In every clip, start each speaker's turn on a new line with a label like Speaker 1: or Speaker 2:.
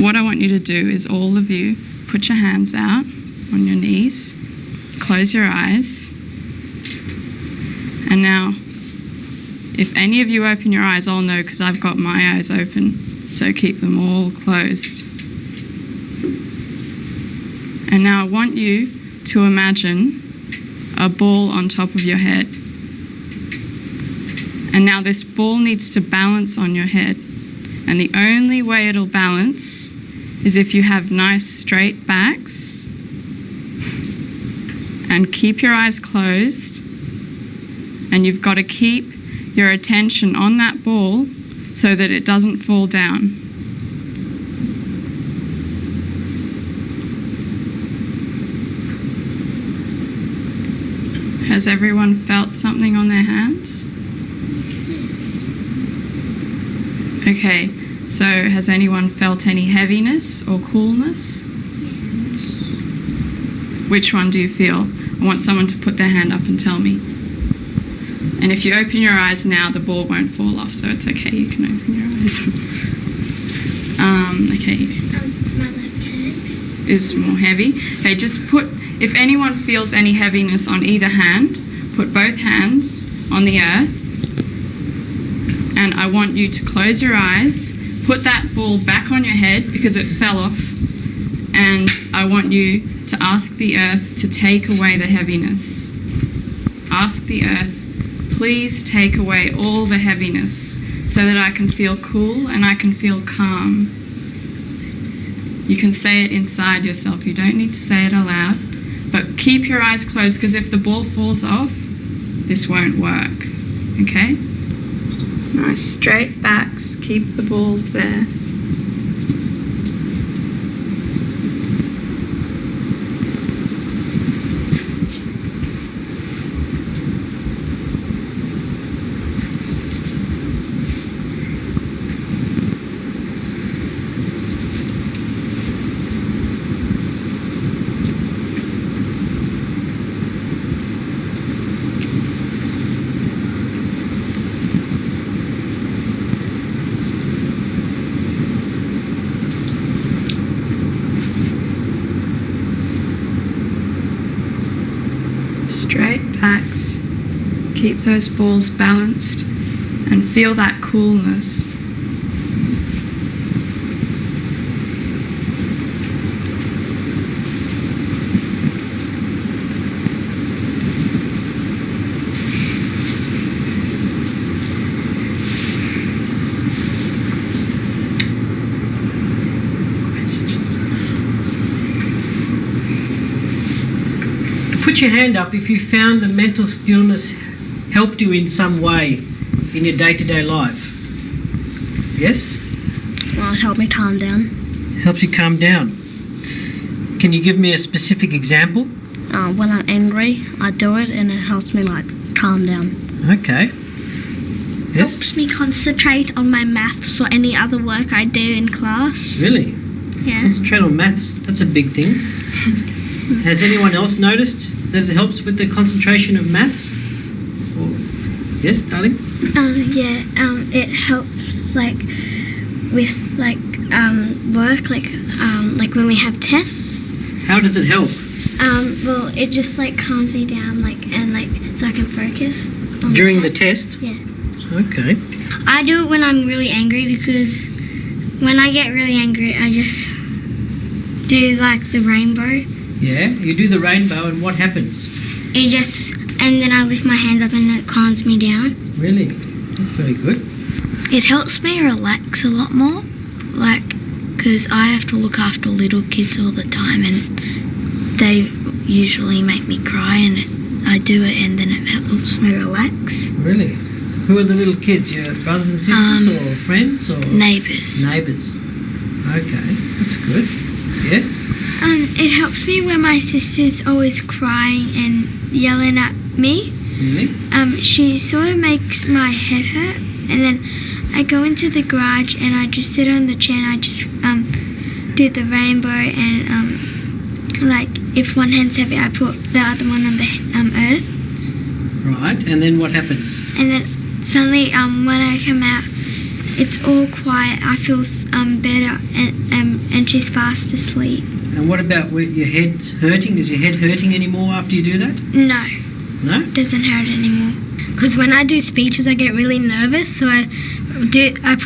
Speaker 1: What I want you to do is all of you put your hands out on your knees, close your eyes, and now if any of you open your eyes, I'll know because I've got my eyes open, so keep them all closed. And now I want you to imagine a ball on top of your head. And now this ball needs to balance on your head. And the only way it'll balance is if you have nice straight backs and keep your eyes closed. And you've got to keep your attention on that ball so that it doesn't fall down. Has everyone felt something on their hands? Okay, so has anyone felt any heaviness or coolness? Which one do you feel? I want someone to put their hand up and tell me. And if you open your eyes now, the ball won't fall off, so it's okay, you can open your eyes. Okay.
Speaker 2: My left hand
Speaker 1: is more heavy. Okay, just put, if anyone feels any heaviness on either hand, put both hands on the earth. And I want you to close your eyes, put that ball back on your head because it fell off, and I want you to ask the earth to take away the heaviness. Ask the earth, please take away all the heaviness so that I can feel cool and I can feel calm. You can say it inside yourself, you don't need to say it aloud, but keep your eyes closed because if the ball falls off, this won't work, okay? Nice straight backs, keep the balls there. Straight backs, keep those balls balanced and feel that coolness.
Speaker 3: Put your hand up if you found the mental stillness helped you in some way in your day-to-day life. Yes?
Speaker 2: Well, it helped me calm down.
Speaker 3: Helps you calm down. Can you give me a specific example?
Speaker 2: When I'm angry, I do it and it helps me calm down.
Speaker 3: Okay. Yes?
Speaker 4: Helps me concentrate on my maths or any other work I do in class.
Speaker 3: Really?
Speaker 4: Yeah.
Speaker 3: Concentrate on maths. That's a big thing. Has anyone else noticed that it helps with the concentration of maths? Or, yes, darling?
Speaker 4: It helps with work, like when we have tests.
Speaker 3: How does it help?
Speaker 4: Well, it just calms me down, so I can focus on
Speaker 3: During
Speaker 4: the
Speaker 3: the
Speaker 4: test.
Speaker 3: test?
Speaker 4: Yeah.
Speaker 3: Okay.
Speaker 4: I do it when I'm really angry because when I get really angry, I just do the rainbow.
Speaker 3: Yeah, you do the rainbow and what happens?
Speaker 4: And then I lift my hands up and it calms me down.
Speaker 3: Really? That's very good.
Speaker 5: It helps me relax a lot more, because I have to look after little kids all the time and they usually make me cry and I do it and then it helps me relax.
Speaker 3: Really? Who are the little kids? Your brothers and sisters or friends or?
Speaker 5: Neighbours.
Speaker 3: Neighbours. Okay, that's good. Yes?
Speaker 4: It helps me when my sister's always crying and yelling at me.
Speaker 3: Really?
Speaker 4: She sort of makes my head hurt, and then I go into the garage and I just sit on the chair and I just do the rainbow and if one hand's heavy, I put the other one on the earth.
Speaker 3: Right, and then what happens?
Speaker 4: And then suddenly when I come out, it's all quiet. I feel better, and she's fast asleep.
Speaker 3: And what about your head's hurting? Is your head hurting anymore after you do that?
Speaker 4: No,
Speaker 3: No?
Speaker 4: it doesn't hurt anymore.
Speaker 2: Because when I do speeches, I get really nervous, so I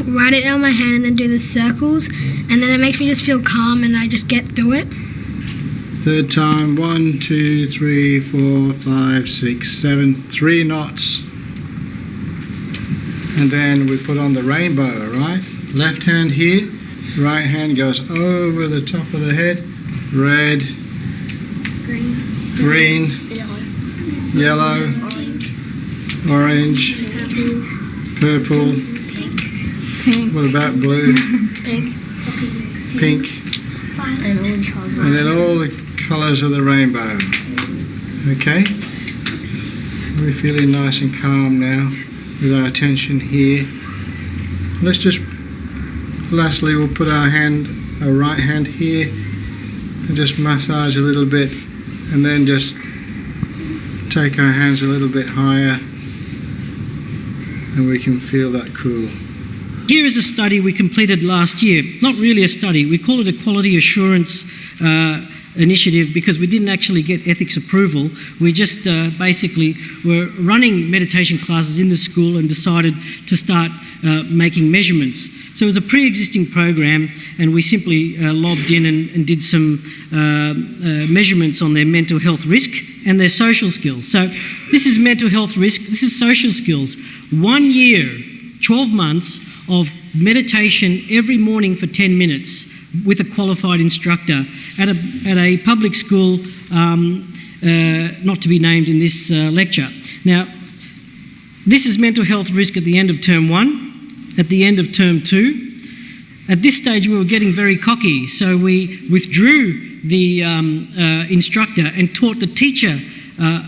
Speaker 2: write it on my hand and then do the circles, and then it makes me just feel calm, and I just get through it.
Speaker 6: Third time, 1, 2, 3, 4, 5, 6, 7, 3 knots. And then we put on the rainbow, right? Left hand here, right hand goes over the top of the head. Red, green, yellow, orange, purple.
Speaker 1: Pink.
Speaker 6: What about blue? Pink. And then all the colours of the rainbow. Okay? We're feeling nice and calm now with our attention here. Let's just, lastly, we'll put our right hand here and just massage a little bit, and then just take our hands a little bit higher, and we can feel that cool.
Speaker 3: Here is a study we completed last year. Not really a study. We call it a quality assurance initiative because we didn't actually get ethics approval. We just basically were running meditation classes in the school and decided to start making measurements. So it was a pre-existing program, and we simply lobbed in and did some measurements on their mental health risk and their social skills. So this is mental health risk, this is social skills. 1 year, 12 months of meditation every morning for 10 minutes with a qualified instructor at a public school, not to be named in this lecture. Now, this is mental health risk at the end of term 1, at the end of term 2. At this stage, we were getting very cocky, so we withdrew the instructor and taught the teacher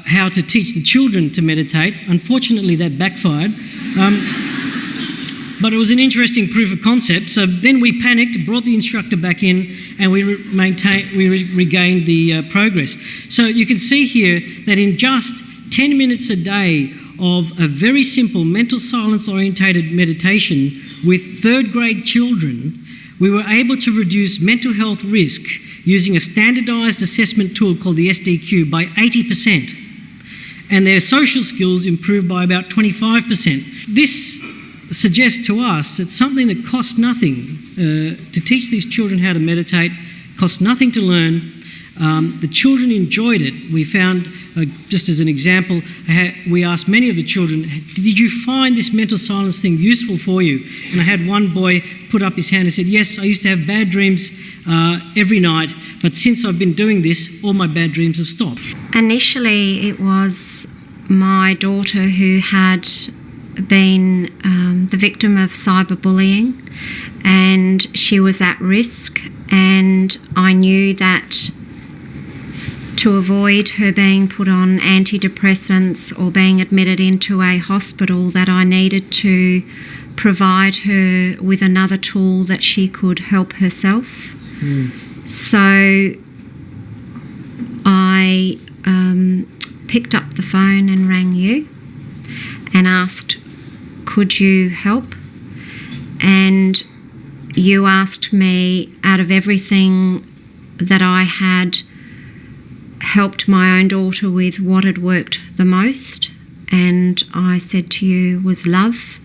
Speaker 3: how to teach the children to meditate. Unfortunately, that backfired. But it was an interesting proof of concept. So then we panicked, brought the instructor back in, and we regained the progress. So you can see here that in just 10 minutes a day of a very simple mental silence orientated meditation with third grade children, we were able to reduce mental health risk using a standardised assessment tool called the SDQ by 80%. And their social skills improved by about 25%. This suggests to us that something that costs nothing to teach these children how to meditate, costs nothing to learn. The children enjoyed it. We found, just as an example, we asked many of the children, did you find this mental silence thing useful for you? And I had one boy put up his hand and said, yes, I used to have bad dreams every night, but since I've been doing this, all my bad dreams have stopped.
Speaker 7: Initially, it was my daughter who had been the victim of cyberbullying, and she was at risk, and I knew that to avoid her being put on antidepressants or being admitted into a hospital, that I needed to provide her with another tool that she could help herself. So I picked up the phone and rang you and asked, could you help? And you asked me, out of everything that I had helped my own daughter with, what had worked the most, and I said to you was love,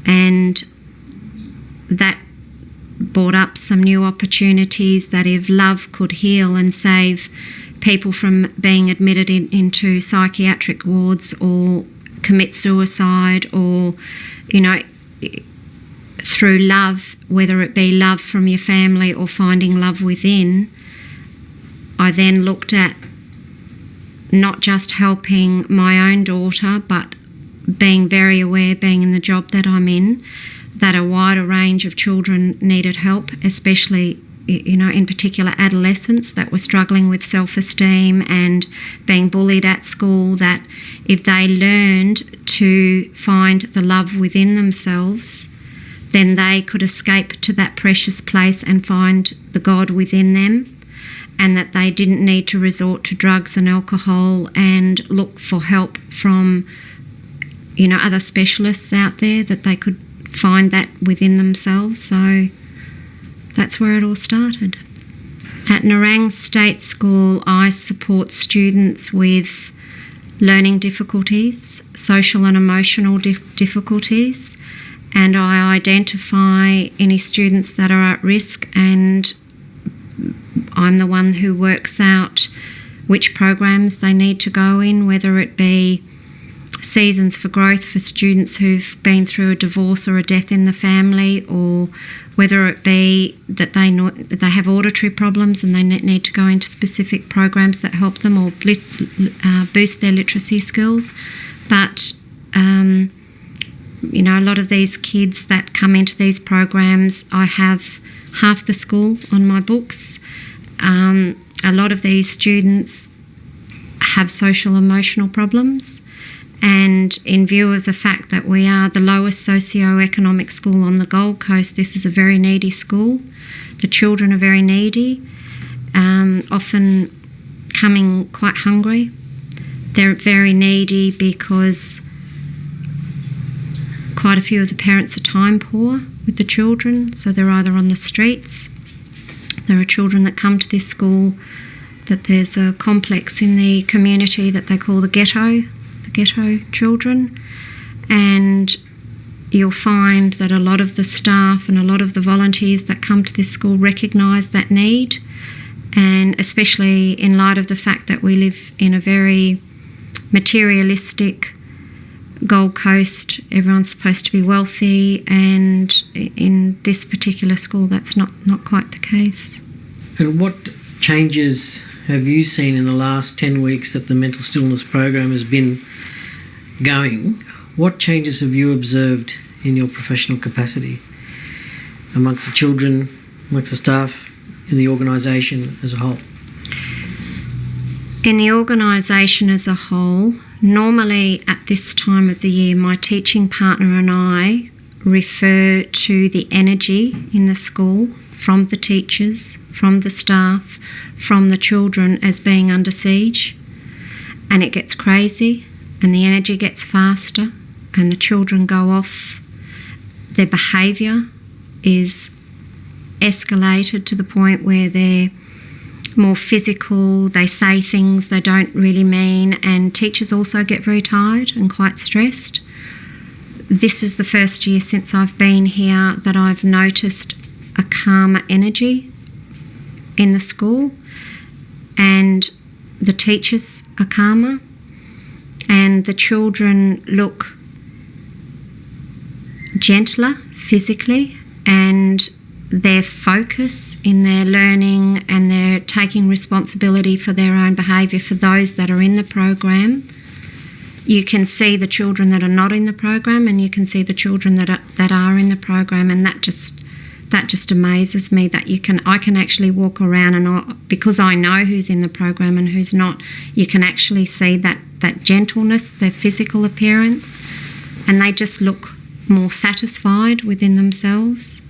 Speaker 7: and that brought up some new opportunities that if love could heal and save people from being admitted into psychiatric wards or commit suicide, or, you know, through love, whether it be love from your family or finding love within, I then looked at not just helping my own daughter, but being very aware, being in the job that I'm in, that a wider range of children needed help, especially, you know, in particular adolescents that were struggling with self-esteem and being bullied at school, that if they learned to find the love within themselves, then they could escape to that precious place and find the God within them, and that they didn't need to resort to drugs and alcohol and look for help from, you know, other specialists out there, that they could find that within themselves. So that's where it all started. At Nerang State School, I support students with learning difficulties, social and emotional difficulties, and I identify any students that are at risk, and I'm the one who works out which programs they need to go in, whether it be Seasons for Growth for students who've been through a divorce or a death in the family, or whether it be that they have auditory problems and they need to go into specific programs that help them or boost their literacy skills. But a lot of these kids that come into these programs, I have half the school on my books. A lot of these students have social emotional problems, and in view of the fact that we are the lowest socio-economic school on the Gold Coast, this is a very needy school. The children are very needy, often coming quite hungry. They're very needy because quite a few of the parents are time poor with the children, so they're either on the streets. There are children that come to this school that there's a complex in the community that they call the ghetto children, and you'll find that a lot of the staff and a lot of the volunteers that come to this school recognise that need, and especially in light of the fact that we live in a very materialistic Gold Coast, everyone's supposed to be wealthy, and in this particular school that's not quite the case.
Speaker 3: And what changes have you seen in the last 10 weeks that the mental stillness program has been going? What changes have you observed in your professional capacity amongst the children, amongst the staff, in the organisation as a whole?
Speaker 7: In the organisation as a whole, normally at this time of the year, my teaching partner and I refer to the energy in the school from the teachers, from the staff, from the children as being under siege. And it gets crazy, and the energy gets faster, and the children go off. Their behaviour is escalated to the point where they're more physical, they say things they don't really mean, and teachers also get very tired and quite stressed. This is the first year since I've been here that I've noticed a calmer energy in the school, and the teachers are calmer, and the children look gentler physically, and their focus in their learning, and they're taking responsibility for their own behaviour for those that are in the program. You can see the children that are not in the program, and you can see the children that are in the program, and that just amazes me that I can actually walk around, and because I know who's in the program and who's not, you can actually see that gentleness, their physical appearance, and they just look more satisfied within themselves.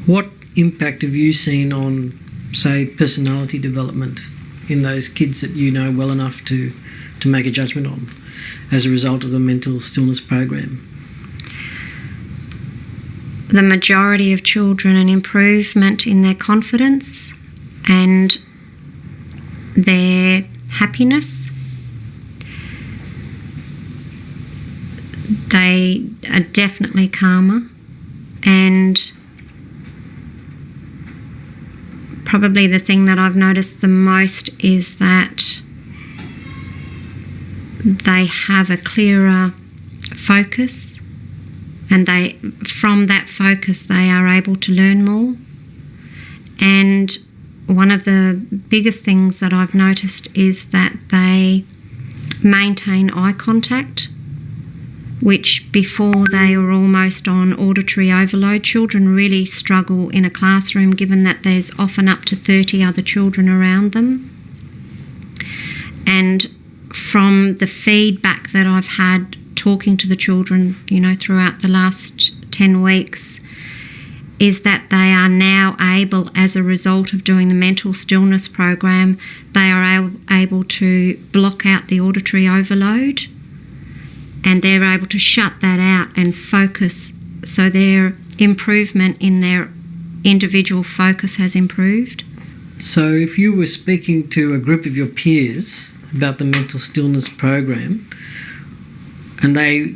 Speaker 3: What impact have you seen on, say, personality development in those kids that you know well enough to make a judgment on as a result of the mental stillness program?
Speaker 7: The majority of children, an improvement in their confidence and their happiness. They are definitely calmer, and probably the thing that I've noticed the most is that they have a clearer focus, and from that focus they are able to learn more. And one of the biggest things that I've noticed is that they maintain eye contact, which before they were almost on auditory overload. Children really struggle in a classroom given that there's often up to 30 other children around them. And from the feedback that I've had talking to the children, throughout the last 10 weeks, is that they are now able, as a result of doing the mental stillness program, they are able to block out the auditory overload and they're able to shut that out and focus, so their improvement in their individual focus has improved.
Speaker 3: So if you were speaking to a group of your peers about the mental stillness program and they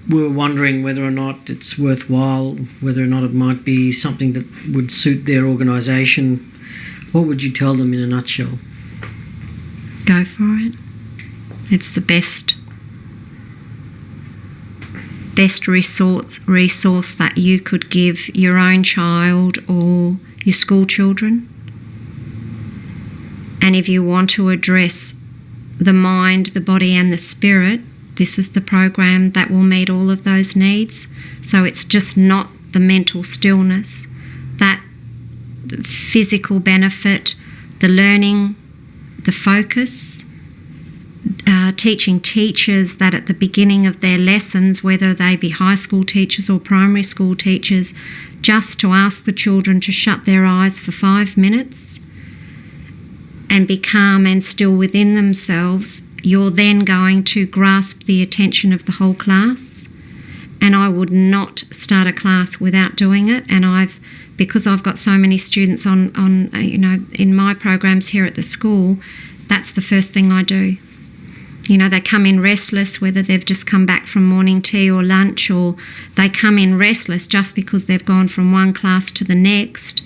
Speaker 3: were wondering whether or not it's worthwhile, whether or not it might be something that would suit their organisation, what would you tell them in a nutshell?
Speaker 7: Go for it. It's the best resource that you could give your own child or your school children. And if you want to address the mind, the body and the spirit, this is the program that will meet all of those needs. So it's just not the mental stillness, that physical benefit, the learning, the focus, teaching teachers that at the beginning of their lessons, whether they be high school teachers or primary school teachers, just to ask the children to shut their eyes for 5 minutes and be calm and still within themselves, you're then going to grasp the attention of the whole class. And I would not start a class without doing it. And because I've got so many students on in my programs here at the school, that's the first thing I do. They come in restless, whether they've just come back from morning tea or lunch, or they come in restless just because they've gone from one class to the next.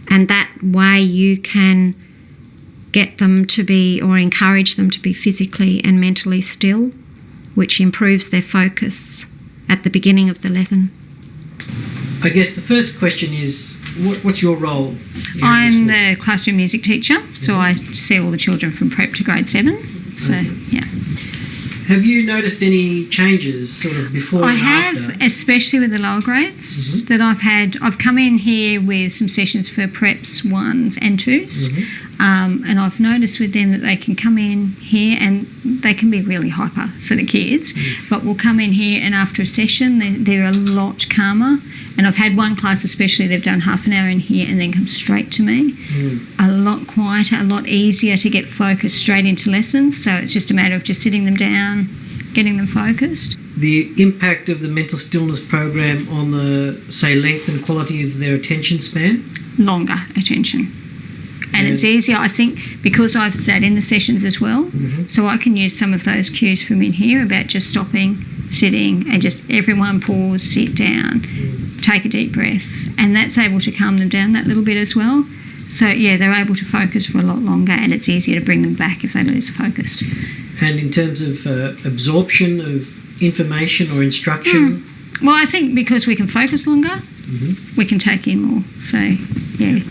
Speaker 7: And that way you can get them to be, or encourage them to be physically and mentally still, which improves their focus at the beginning of the lesson.
Speaker 3: I guess the first question is, what's your role here
Speaker 8: I'm
Speaker 3: at the
Speaker 8: the classroom music teacher, so I see all the children from prep to grade 7. So, yeah.
Speaker 3: Have you noticed any changes sort of before
Speaker 8: I
Speaker 3: and
Speaker 8: have,
Speaker 3: after?
Speaker 8: especially with the lower grades that I've had. I've come in here with some sessions for preps 1s and 2s, and I've noticed with them that they can come in here and they can be really hyper sort of kids, but will come in here and after a session they're a lot calmer. And I've had one class especially, they've done half an hour in here and then come straight to me. A lot quieter, a lot easier to get focused straight into lessons. So it's just a matter of just sitting them down, getting them focused.
Speaker 3: The impact of the mental stillness program on the, say, length and quality of their attention span?
Speaker 8: Longer attention. And it's easier, I think, because I've sat in the sessions as well, so I can use some of those cues from in here about just stopping, sitting, and just everyone pause, sit down, take a deep breath, and that's able to calm them down that little bit as well. So, yeah, they're able to focus for a lot longer, and it's easier to bring them back if they lose focus.
Speaker 3: And in terms of absorption of information or instruction?
Speaker 8: Well, I think because we can focus longer, we can take in more. So, yeah.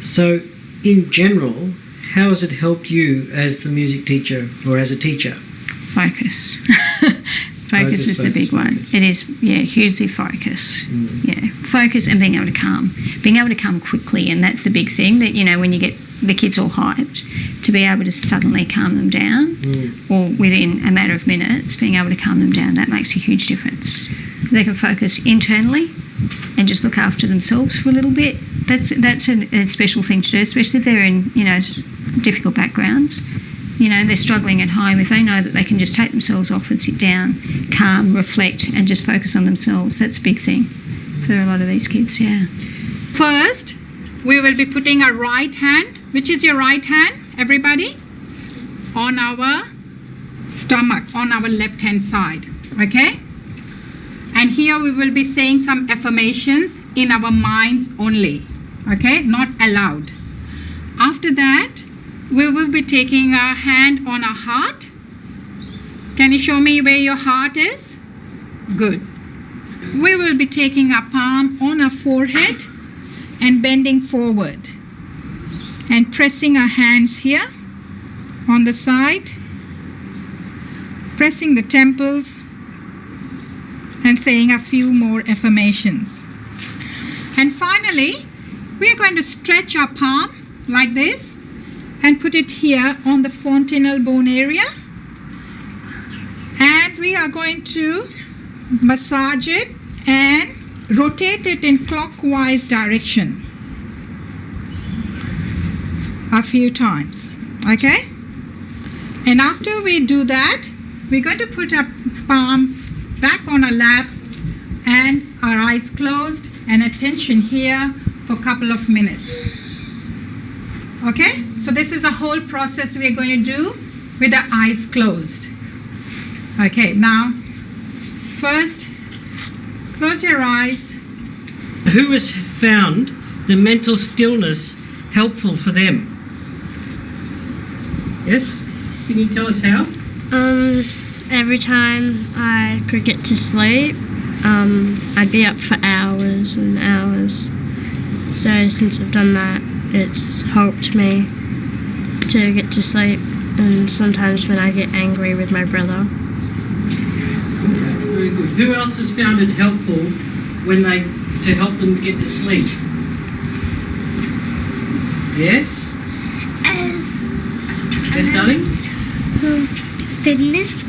Speaker 3: So, in general, how has it helped you as the music teacher or as a teacher?
Speaker 8: Focus. Focus is the big one. It is, hugely focus. Yeah, focus and being able to calm. Being able to calm quickly, and that's the big thing, that, when you get the kids all hyped, to be able to suddenly calm them down, or within a matter of minutes, being able to calm them down, that makes a huge difference. They can focus internally and just look after themselves for a little bit. That's a special thing to do, especially if they're in, difficult backgrounds. They're struggling at home. If they know that they can just take themselves off and sit down, calm, reflect, and just focus on themselves, that's a big thing for a lot of these kids, yeah.
Speaker 9: First, we will be putting our right hand, which is your right hand, everybody, on our stomach, on our left-hand side, okay? And here we will be saying some affirmations in our minds only, okay? Not aloud. After that, we will be taking our hand on our heart. Can you show me where your heart is? Good. We will be taking our palm on our forehead and bending forward and pressing our hands here on the side, pressing the temples and saying a few more affirmations. And finally, we are going to stretch our palm like this and put it here on the fontanel bone area. And we are going to massage it and rotate it in clockwise direction a few times, okay? And after we do that, we're going to put our palm back on our lap and our eyes closed and attention here for a couple of minutes. Okay? So this is the whole process we are going to do with our eyes closed. Okay, now, first, close your eyes.
Speaker 3: Who has found the mental stillness helpful for them? Yes? Can you tell us how?
Speaker 2: Every time I could get to sleep, I'd be up for hours and hours. So since I've done that, it's helped me to get to sleep, and sometimes when I get angry with my brother.
Speaker 3: Okay, very good. Who else has found it helpful to help them get to sleep? Yes? Yes, darling?
Speaker 4: Stillness.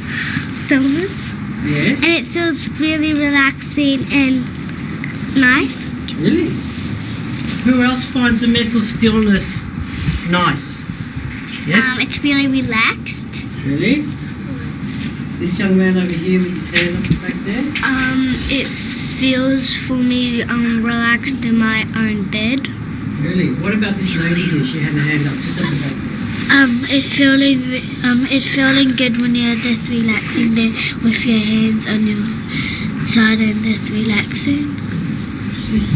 Speaker 3: Yes.
Speaker 4: And it feels really relaxing and nice.
Speaker 3: Really? Who else finds the mental stillness nice? Yes?
Speaker 4: It's really relaxed.
Speaker 3: Really? This young man over here with his hand up back there?
Speaker 4: It feels for me relaxed in my own bed.
Speaker 3: Really? What about this lady here? She had her hand up just at the back there.
Speaker 4: It's feeling good when you're just relaxing there with your hands on your side and just relaxing.
Speaker 3: This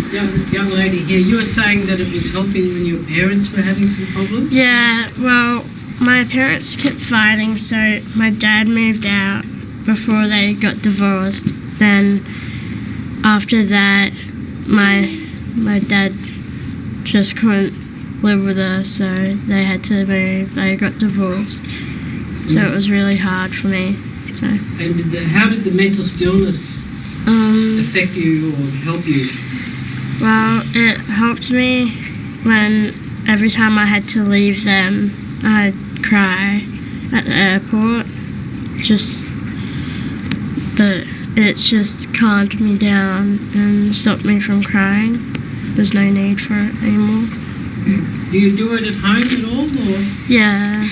Speaker 3: young lady here, you were saying that it was helping when your parents were having some problems?
Speaker 2: Yeah, well, my parents kept fighting, so my dad moved out before they got divorced. Then after that, my dad just couldn't live with us, so they had to move. They got divorced, so it was really hard for me. So.
Speaker 3: And how did the mental stillness affect you or help you?
Speaker 2: Well, it helped me when every time I had to leave them, I'd cry at the airport. But it's just calmed me down and stopped me from crying. There's no need for it anymore.
Speaker 3: Do you do it at home at all, or?
Speaker 2: Yeah.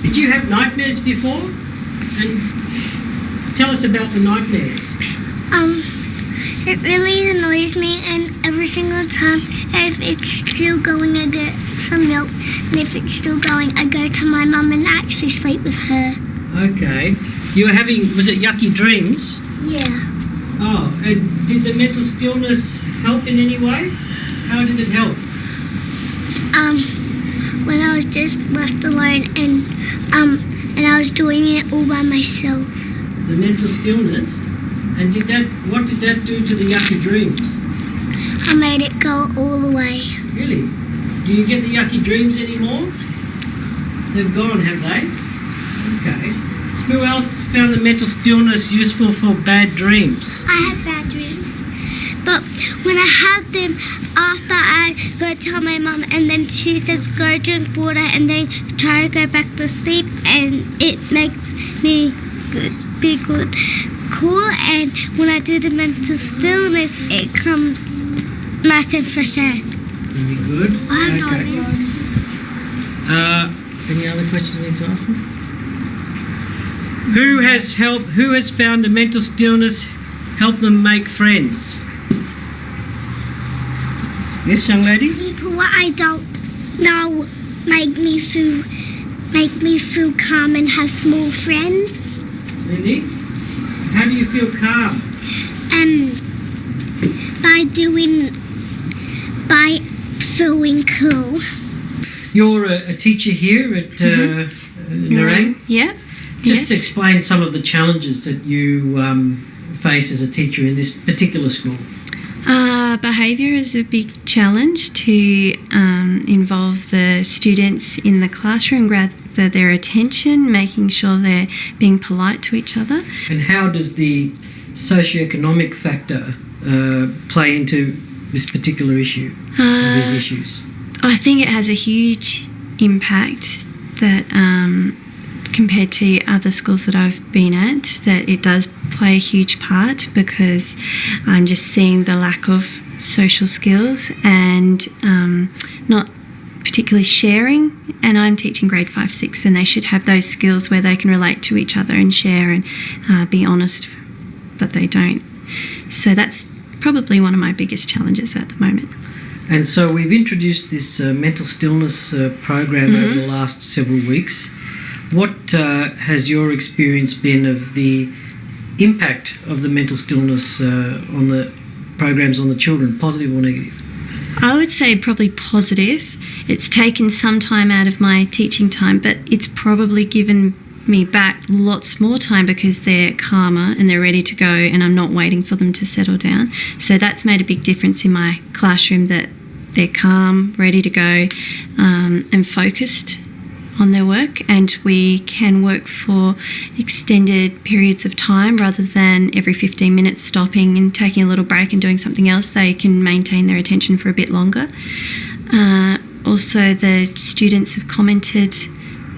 Speaker 3: Did you have nightmares before? And tell us about the nightmares.
Speaker 4: It really annoys me, and every single time, if it's still going, I get some milk, and if it's still going, I go to my mum and actually sleep with her.
Speaker 3: Okay. You were having, was it yucky dreams?
Speaker 4: Yeah.
Speaker 3: Oh, and did the mental stillness help in any way? How did it help?
Speaker 4: When I was just left alone and I was doing it all by myself.
Speaker 3: The mental stillness? And what did that do to the yucky dreams?
Speaker 4: I made it go all the way.
Speaker 3: Really? Do you get the yucky dreams anymore? They've gone, have they? Okay. Who else found the mental stillness useful for bad dreams?
Speaker 4: I have bad dreams. But when I have them, after I go tell my mum, and then she says go drink water and then try to go back to sleep, and it makes me be good, cool, and when I do the mental stillness, it comes nice and fresh air.
Speaker 3: Very good. Okay. Any other questions we need to ask them? Who has found the mental stillness help them make friends? Yes, young lady?
Speaker 4: People what I don't know make me feel calm and have small friends.
Speaker 3: Really? How do you feel calm?
Speaker 4: By feeling cool.
Speaker 3: You're a teacher here at Nerang?
Speaker 1: Yeah.
Speaker 3: Just explain some of the challenges that you face as a teacher in this particular school.
Speaker 1: Behaviour is a big challenge to involve the students in the classroom, gather their attention, making sure they're being polite to each other.
Speaker 3: And how does the socioeconomic factor play into this particular issue, or these issues?
Speaker 1: I think it has a huge impact that compared to other schools that I've been at, that it does play a huge part, because I'm just seeing the lack of social skills and not
Speaker 10: particularly sharing, and I'm teaching grade 5, 6, and they should have those skills where they can relate to each other and share and be honest, but they don't. So that's probably one of my biggest challenges at the moment.
Speaker 3: And so we've introduced this mental stillness program over the last several weeks. What has your experience been of the impact of the mental stillness on the programs on the children, positive or negative?
Speaker 10: I would say probably positive. It's taken some time out of my teaching time, but it's probably given me back lots more time because they're calmer and they're ready to go, and I'm not waiting for them to settle down. So that's made a big difference in my classroom, that they're calm, ready to go, and focused on their work, and we can work for extended periods of time rather than every 15 minutes stopping and taking a little break and doing something else. They can maintain their attention for a bit longer. Also, the students have commented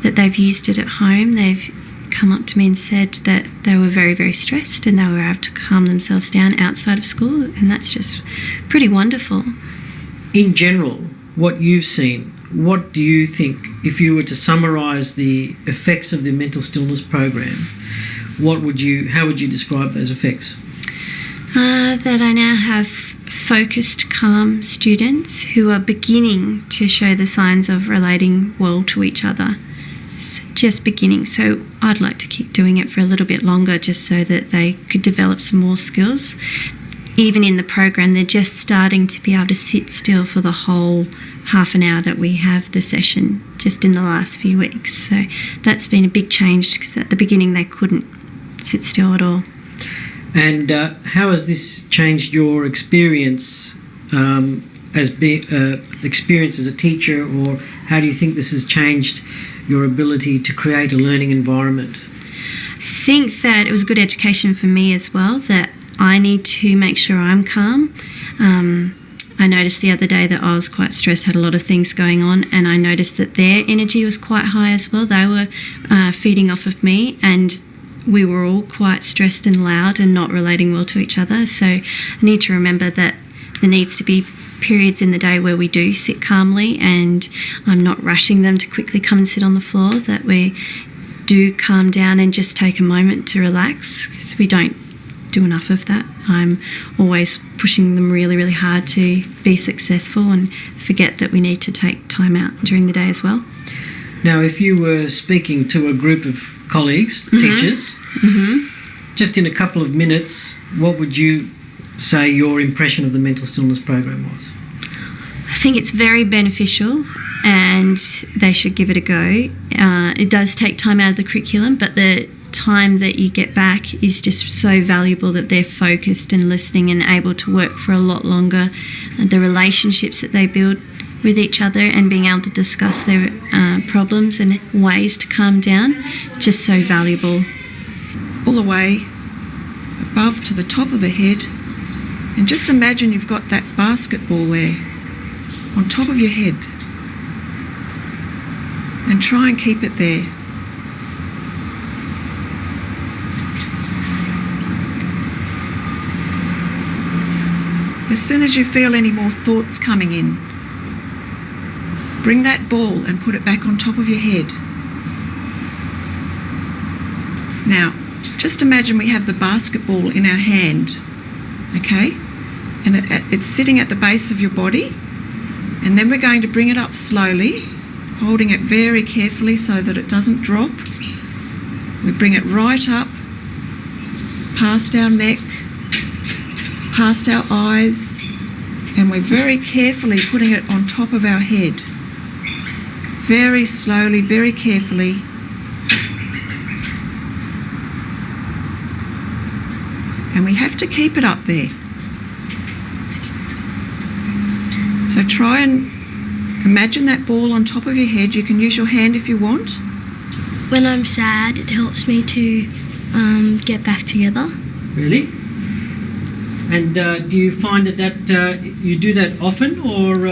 Speaker 10: that they've used it at home. They've come up to me and said that they were very, very stressed and they were able to calm themselves down outside of school, and that's just pretty wonderful.
Speaker 3: In general, what you've seen, what do you think, if you were to summarise the effects of the mental stillness program, how would you describe those effects?
Speaker 10: That I now have focused, calm students who are beginning to show the signs of relating well to each other. Just beginning. So I'd like to keep doing it for a little bit longer, just so that they could develop some more skills. Even in the program, they're just starting to be able to sit still for the whole half an hour that we have the session, just in the last few weeks. So that's been a big change, because at the beginning they couldn't sit still at all.
Speaker 3: And how has this changed your experience as a teacher, or how do you think this has changed your ability to create a learning environment?
Speaker 10: I think that it was a good education for me as well, that I need to make sure I'm calm. I noticed the other day that I was quite stressed, had a lot of things going on, and I noticed that their energy was quite high as well. They were feeding off of me, and we were all quite stressed and loud and not relating well to each other. So I need to remember that there needs to be periods in the day where we do sit calmly, and I'm not rushing them to quickly come and sit on the floor, that we do calm down and just take a moment to relax, because we don't do enough of that. I'm always pushing them really, really hard to be successful, and forget that we need to take time out during the day as well.
Speaker 3: Now, if you were speaking to a group of colleagues, teachers, just in a couple of minutes, what would you say your impression of the mental stillness program was?
Speaker 10: I think it's very beneficial, and they should give it a go. It does take time out of the curriculum, but the time that you get back is just so valuable, that they're focused and listening and able to work for a lot longer. The relationships that they build with each other and being able to discuss their problems and ways to calm down, just so valuable.
Speaker 11: All the way above to the top of the head, and just imagine you've got that basketball there on top of your head, and try and keep it there. As soon as you feel any more thoughts coming in, bring that ball and put it back on top of your head. Now, just imagine we have the basketball in our hand, okay? And it's sitting at the base of your body, and then we're going to bring it up slowly, holding it very carefully so that it doesn't drop. We bring it right up, past our neck, past our eyes, and we're very carefully putting it on top of our head. Very slowly, very carefully. And we have to keep it up there. So try and imagine that ball on top of your head. You can use your hand if you want.
Speaker 2: When I'm sad, it helps me to get back together.
Speaker 3: Really? And do you find that you do that often, or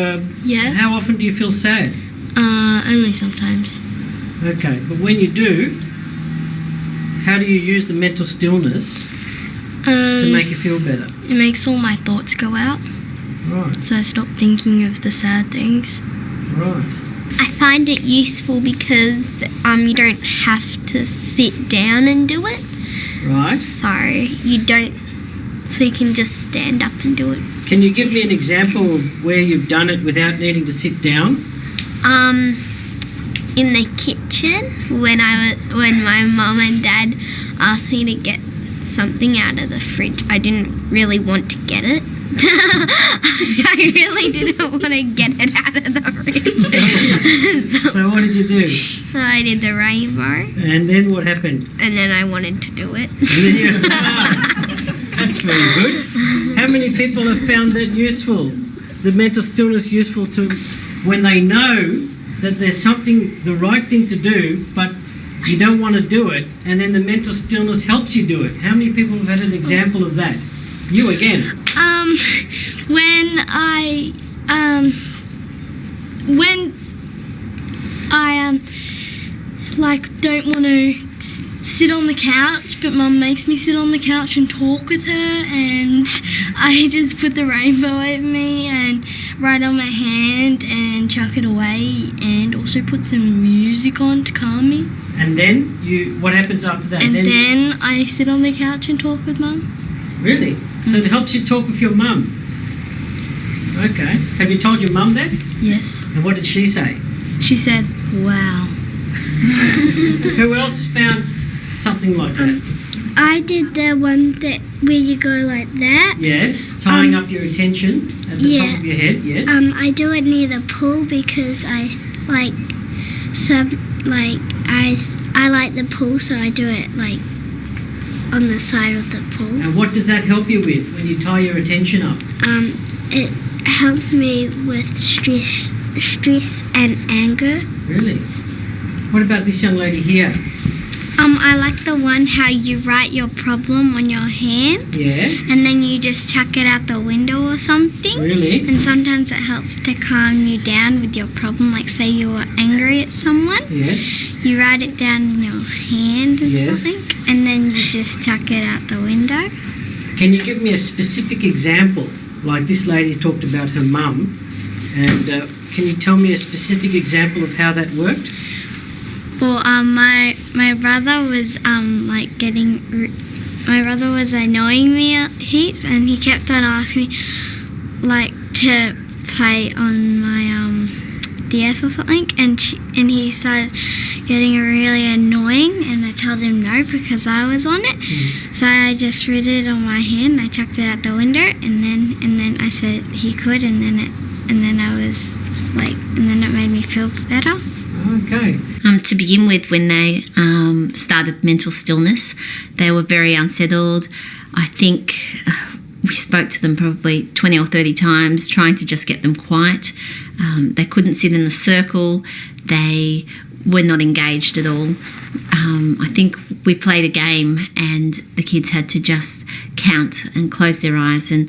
Speaker 2: Yeah.
Speaker 3: how often do you feel sad?
Speaker 2: Only sometimes.
Speaker 3: Okay, but when you do, how do you use the mental stillness to make you feel better?
Speaker 2: It makes all my thoughts go out,
Speaker 3: Right,
Speaker 2: so I stop thinking of the sad things.
Speaker 3: Right.
Speaker 4: I find it useful because you don't have to sit down and do it.
Speaker 3: Right.
Speaker 4: So you can just stand up and do it.
Speaker 3: Can you give me an example of where you've done it without needing to sit down?
Speaker 4: In the kitchen when my mum and dad asked me to get something out of the fridge. I didn't really want to get it. I really didn't want to get it out of the fridge.
Speaker 3: So what did you do?
Speaker 4: So I did the rainbow.
Speaker 3: And then what happened?
Speaker 4: And then I wanted to do it.
Speaker 3: And then that's very good. How many people have found that useful? The mental stillness useful to when they know that there's something, the right thing to do, but you don't want to do it, and then the mental stillness helps you do it. How many people have had an example of that? You again.
Speaker 4: When I don't want to sit on the couch, but Mum makes me sit on the couch and talk with her, and I just put the rainbow over me and write on my hand and chuck it away, and also put some music on to calm me.
Speaker 3: And then what happens after that?
Speaker 4: And then I sit on the couch and talk with Mum.
Speaker 3: Really? So it helps you talk with your mum? Okay. Have you told your mum that?
Speaker 4: Yes.
Speaker 3: And what did she say?
Speaker 4: She said, "Wow."
Speaker 3: Who else found something like that?
Speaker 4: I did the one where you go like that.
Speaker 3: Yes, tying up your attention at the top of your head, yes.
Speaker 4: I do it near the pool because I like the pool, so I do it like on the side of the pool.
Speaker 3: And what does that help you with when you tie your attention up?
Speaker 4: It helped me with stress and anger.
Speaker 3: Really? What about this young lady here?
Speaker 4: I like the one how you write your problem on your hand.
Speaker 3: Yeah.
Speaker 4: And then you just chuck it out the window or something.
Speaker 3: Really?
Speaker 4: And sometimes it helps to calm you down with your problem. Like say you were angry at someone.
Speaker 3: Yes.
Speaker 4: You write it down in your hand and
Speaker 3: Yes.
Speaker 4: something. And then you just chuck it out the window.
Speaker 3: Can you give me a specific example? Like this lady talked about her mum. And can you tell me a specific example of how that worked?
Speaker 4: Well, my brother was my brother was annoying me heaps, and he kept on asking me like to play on my DS or something, and he started getting really annoying, and I told him no because I was on it. So I just wrote it on my hand, and I chucked it out the window, and then I said he could, and then it made me feel better.
Speaker 3: Okay.
Speaker 12: To begin with, when they started mental stillness, they were very unsettled. I think we spoke to them probably 20 or 30 times, trying to just get them quiet. They couldn't sit in a circle. They were not engaged at all. I think we played a game and the kids had to just count and close their eyes, and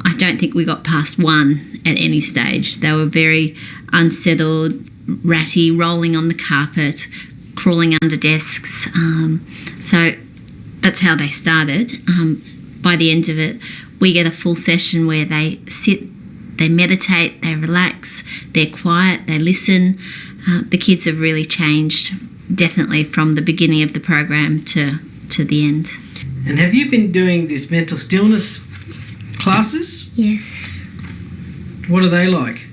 Speaker 12: I don't think we got past one at any stage. They were very unsettled, ratty, rolling on the carpet, crawling under desks. So that's how they started. By the end of it, we get a full session where they sit, they meditate, they relax, they're quiet, they listen. The kids have really changed, definitely from the beginning of the program to the end.
Speaker 3: And have you been doing this mental stillness classes?
Speaker 4: Yes.
Speaker 3: What are they like?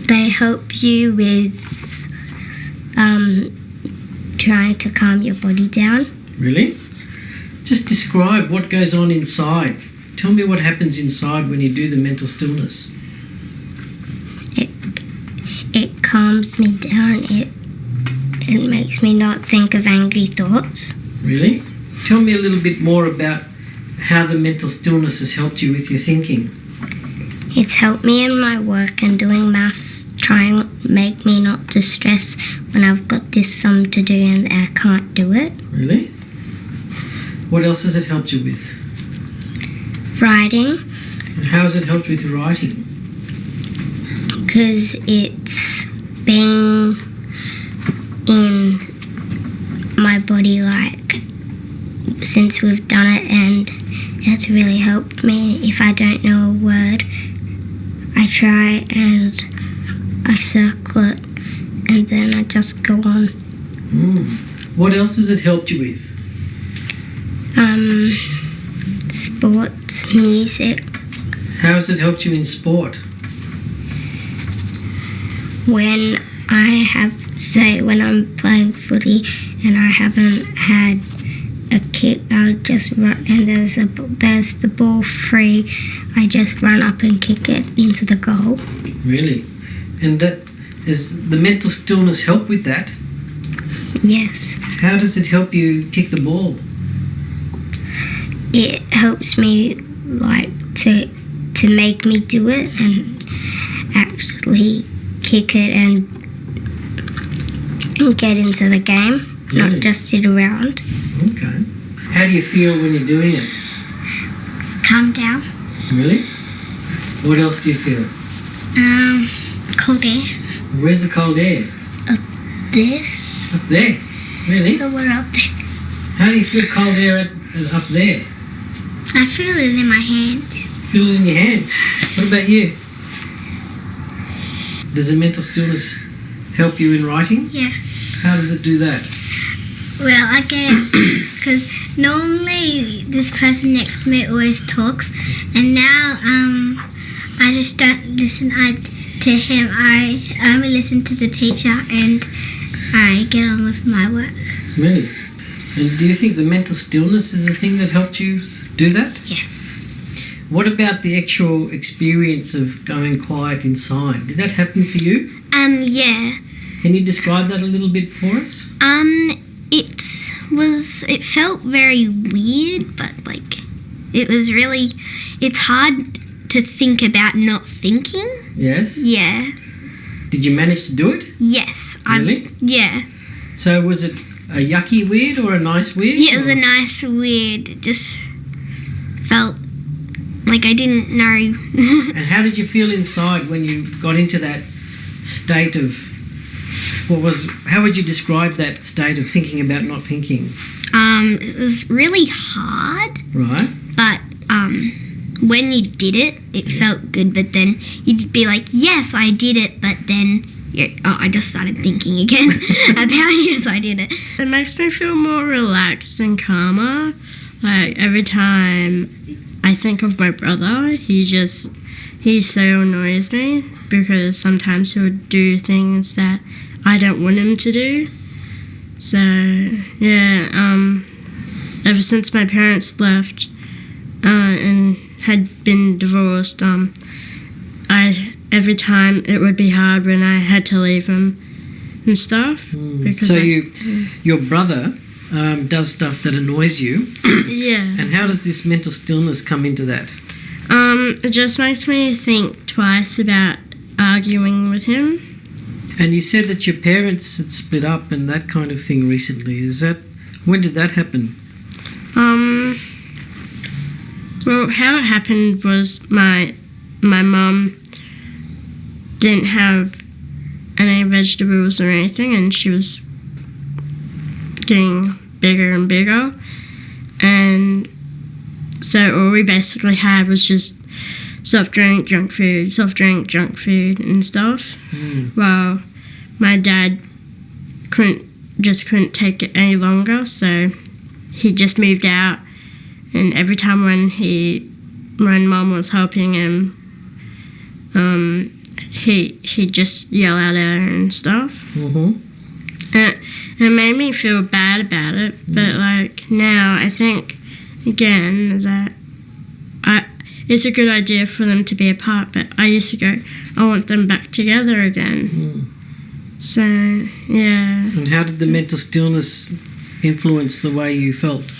Speaker 4: They help you with trying to calm your body down.
Speaker 3: Really? Just describe what goes on inside. Tell me what happens inside when you do the mental stillness.
Speaker 4: It calms me down. It makes me not think of angry thoughts.
Speaker 3: Really? Tell me a little bit more about how the mental stillness has helped you with your thinking.
Speaker 4: It's helped me in my work and doing maths, trying to make me not to stress when I've got this sum to do and I can't do it.
Speaker 3: Really? What else has it helped you with?
Speaker 4: Writing.
Speaker 3: And how has it helped with writing?
Speaker 4: Because it's been in my body like since we've done it, and it's really helped me. If I don't know a word, I try and I circle it, and then I just go on.
Speaker 3: What else has it helped you with?
Speaker 4: Sports, music.
Speaker 3: How has it helped you in sport?
Speaker 4: When when I'm playing footy and I haven't had a kick, I'll just run, and there's the ball free, I just run up and kick it into the goal.
Speaker 3: Really? And does the mental stillness help with that?
Speaker 4: Yes.
Speaker 3: How does it help you kick the ball?
Speaker 4: It helps me to make me do it and actually kick it and get into the game, not just sit around.
Speaker 3: Okay. How do you feel when you're doing it?
Speaker 4: Calm down.
Speaker 3: Really? What else do you feel?
Speaker 4: Cold air.
Speaker 3: Where's the cold air?
Speaker 4: There.
Speaker 3: Up there? Really?
Speaker 4: Somewhere up there.
Speaker 3: How do you feel cold air up there?
Speaker 4: I feel it in my hands.
Speaker 3: Feel it in your hands. What about you? Does the mental stillness help you in writing?
Speaker 4: Yeah.
Speaker 3: How does it do that?
Speaker 4: Well, I get, because normally this person next to me always talks, and now I just don't listen to him. I only listen to the teacher, and I get on with my work.
Speaker 3: Really? And do you think the mental stillness is the thing that helped you do that?
Speaker 4: Yes.
Speaker 3: What about the actual experience of going quiet inside? Did that happen for you?
Speaker 4: Yeah.
Speaker 3: Can you describe that a little bit for us?
Speaker 4: It felt very weird, but it's hard to think about not thinking.
Speaker 3: Yes?
Speaker 4: Yeah.
Speaker 3: Did you manage to do it?
Speaker 4: Yes.
Speaker 3: Really?
Speaker 4: Yeah.
Speaker 3: So was it a yucky weird or a nice weird?
Speaker 4: Yeah, it was a nice weird. It just felt like I didn't know.
Speaker 3: And how did you feel inside when you got into that state of, how would you describe that state of thinking about not thinking?
Speaker 4: It was really hard.
Speaker 3: Right.
Speaker 4: But when you did it, it felt good. But then you'd be like, yes, I did it. But then I just started thinking again about yes, I did it.
Speaker 2: It makes me feel more relaxed and calmer. Like every time I think of my brother, he so annoys me because sometimes he'll do things that I don't want him to do. So yeah, ever since my parents left and had been divorced, every time it would be hard when I had to leave him and stuff. Because
Speaker 3: so your brother does stuff that annoys you.
Speaker 2: Yeah.
Speaker 3: And how does this mental stillness come into that?
Speaker 2: It just makes me think twice about arguing with him.
Speaker 3: And you said that your parents had split up and that kind of thing recently. When did that happen?
Speaker 2: Well, how it happened was my mum didn't have any vegetables or anything, and she was getting bigger and bigger, and so all we basically had was just soft drink, junk food, and stuff. Well, my dad couldn't take it any longer, so he just moved out, and every time when Mum was helping him, he'd just yell at her and stuff. It made me feel bad about it, but now I think again that it's a good idea for them to be apart, but I used to go, I want them back together again. So yeah.
Speaker 3: And how did the mental stillness influence the way you felt?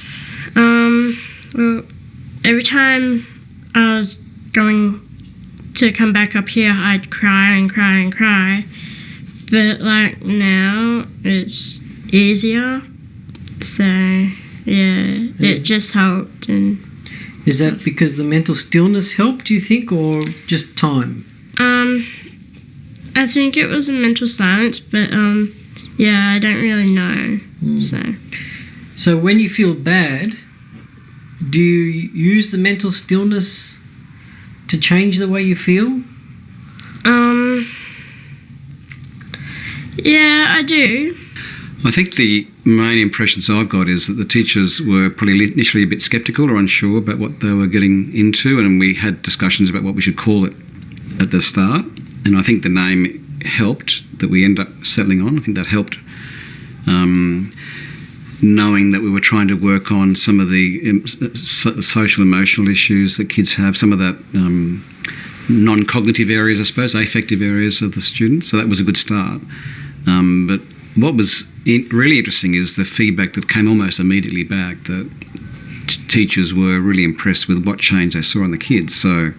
Speaker 2: Well, every time I was going to come back up here, I'd cry and cry and cry. But now it's easier. So yeah, it just helped. And
Speaker 3: is that because the mental stillness helped, do you think, or just time?
Speaker 2: I think it was a mental silence, but yeah, I don't really know.
Speaker 3: So when you feel bad, do you use the mental stillness to change the way you feel?
Speaker 2: Yeah, I do.
Speaker 13: I think the main impressions I've got is that the teachers were probably initially a bit sceptical or unsure about what they were getting into, and we had discussions about what we should call it at the start. And I think the name helped that we end up settling on. I think that helped, knowing that we were trying to work on some of the social emotional issues that kids have, some of that non-cognitive areas, I suppose, affective areas of the students. So that was a good start. But what was really interesting is the feedback that came almost immediately back, that teachers were really impressed with what change they saw in the kids. So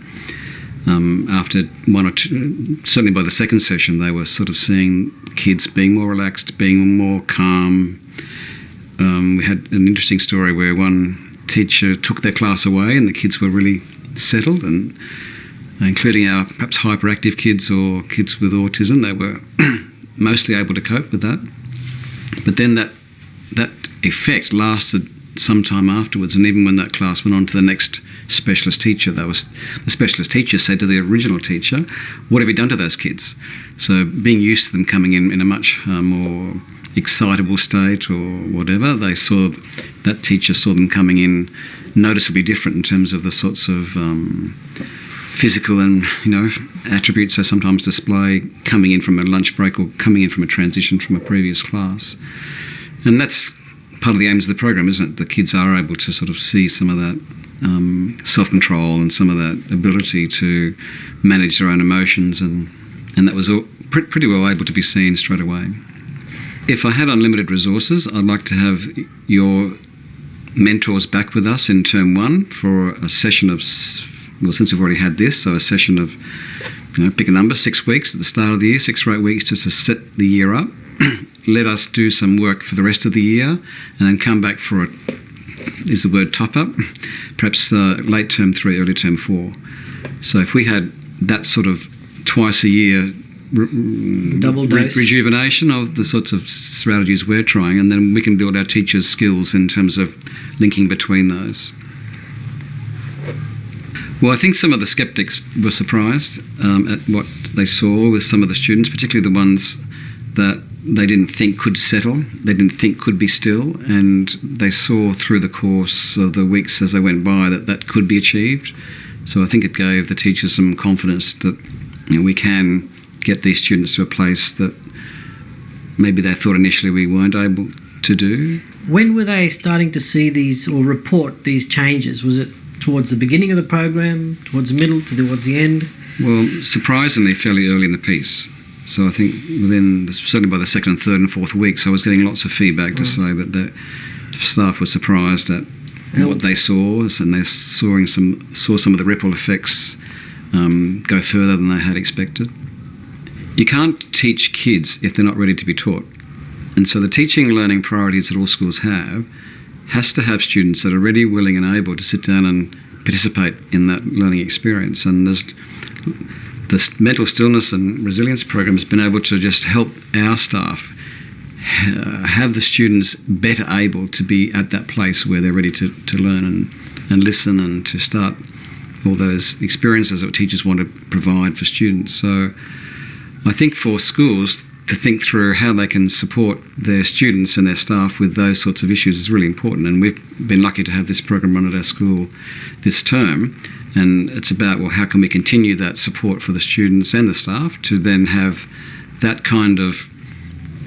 Speaker 13: after one or two, certainly by the second session, they were sort of seeing kids being more relaxed, being more calm. We had an interesting story where one teacher took their class away and the kids were really settled, and including our perhaps hyperactive kids or kids with autism, they were mostly able to cope with that. But then that effect lasted some time afterwards, and even when that class went on to the next specialist teacher, the specialist teacher said to the original teacher, "What have you done to those kids?" So being used to them coming in a much more excitable state or whatever, that teacher saw them coming in noticeably different in terms of the sorts of physical and attributes they sometimes display coming in from a lunch break or coming in from a transition from a previous class. And that's part of the aims of the program, isn't it? The kids are able to sort of see some of that self-control and some of that ability to manage their own emotions, and that was all pretty well able to be seen straight away. If I had unlimited resources, I'd like to have your mentors back with us in term one for a session of, well, since we've already had this, so a session of, pick a number, 6 weeks at the start of the year, 6 or 8 weeks just to set the year up. Let us do some work for the rest of the year and then come back for is the word top-up, perhaps late term 3, early term 4. So if we had that sort of twice a year
Speaker 3: double dose
Speaker 13: rejuvenation of the sorts of strategies we're trying, and then we can build our teachers' skills in terms of linking between those. Well, I think some of the skeptics were surprised at what they saw with some of the students, particularly the ones that they didn't think could settle, they didn't think could be still, and they saw through the course of the weeks as they went by that could be achieved. So I think it gave the teachers some confidence that we can get these students to a place that maybe they thought initially we weren't able to do.
Speaker 3: When were they starting to see these or report these changes? Was it towards the beginning of the program, towards the middle, towards the end?
Speaker 13: Well, surprisingly fairly early in the piece. So I think certainly by the second and third and fourth weeks, I was getting lots of feedback to say that the staff were surprised at what they saw, and they saw some of the ripple effects go further than they had expected. You can't teach kids if they're not ready to be taught. And so the teaching and learning priorities that all schools has to have students that are ready, willing and able to sit down and participate in that learning experience. And the mental stillness and resilience program has been able to just help our staff have the students better able to be at that place where they're ready to learn and listen and to start all those experiences that teachers want to provide for students. So I think for schools to think through how they can support their students and their staff with those sorts of issues is really important. And we've been lucky to have this program run at our school this term. And it's about, well, how can we continue that support for the students and the staff to then have that kind of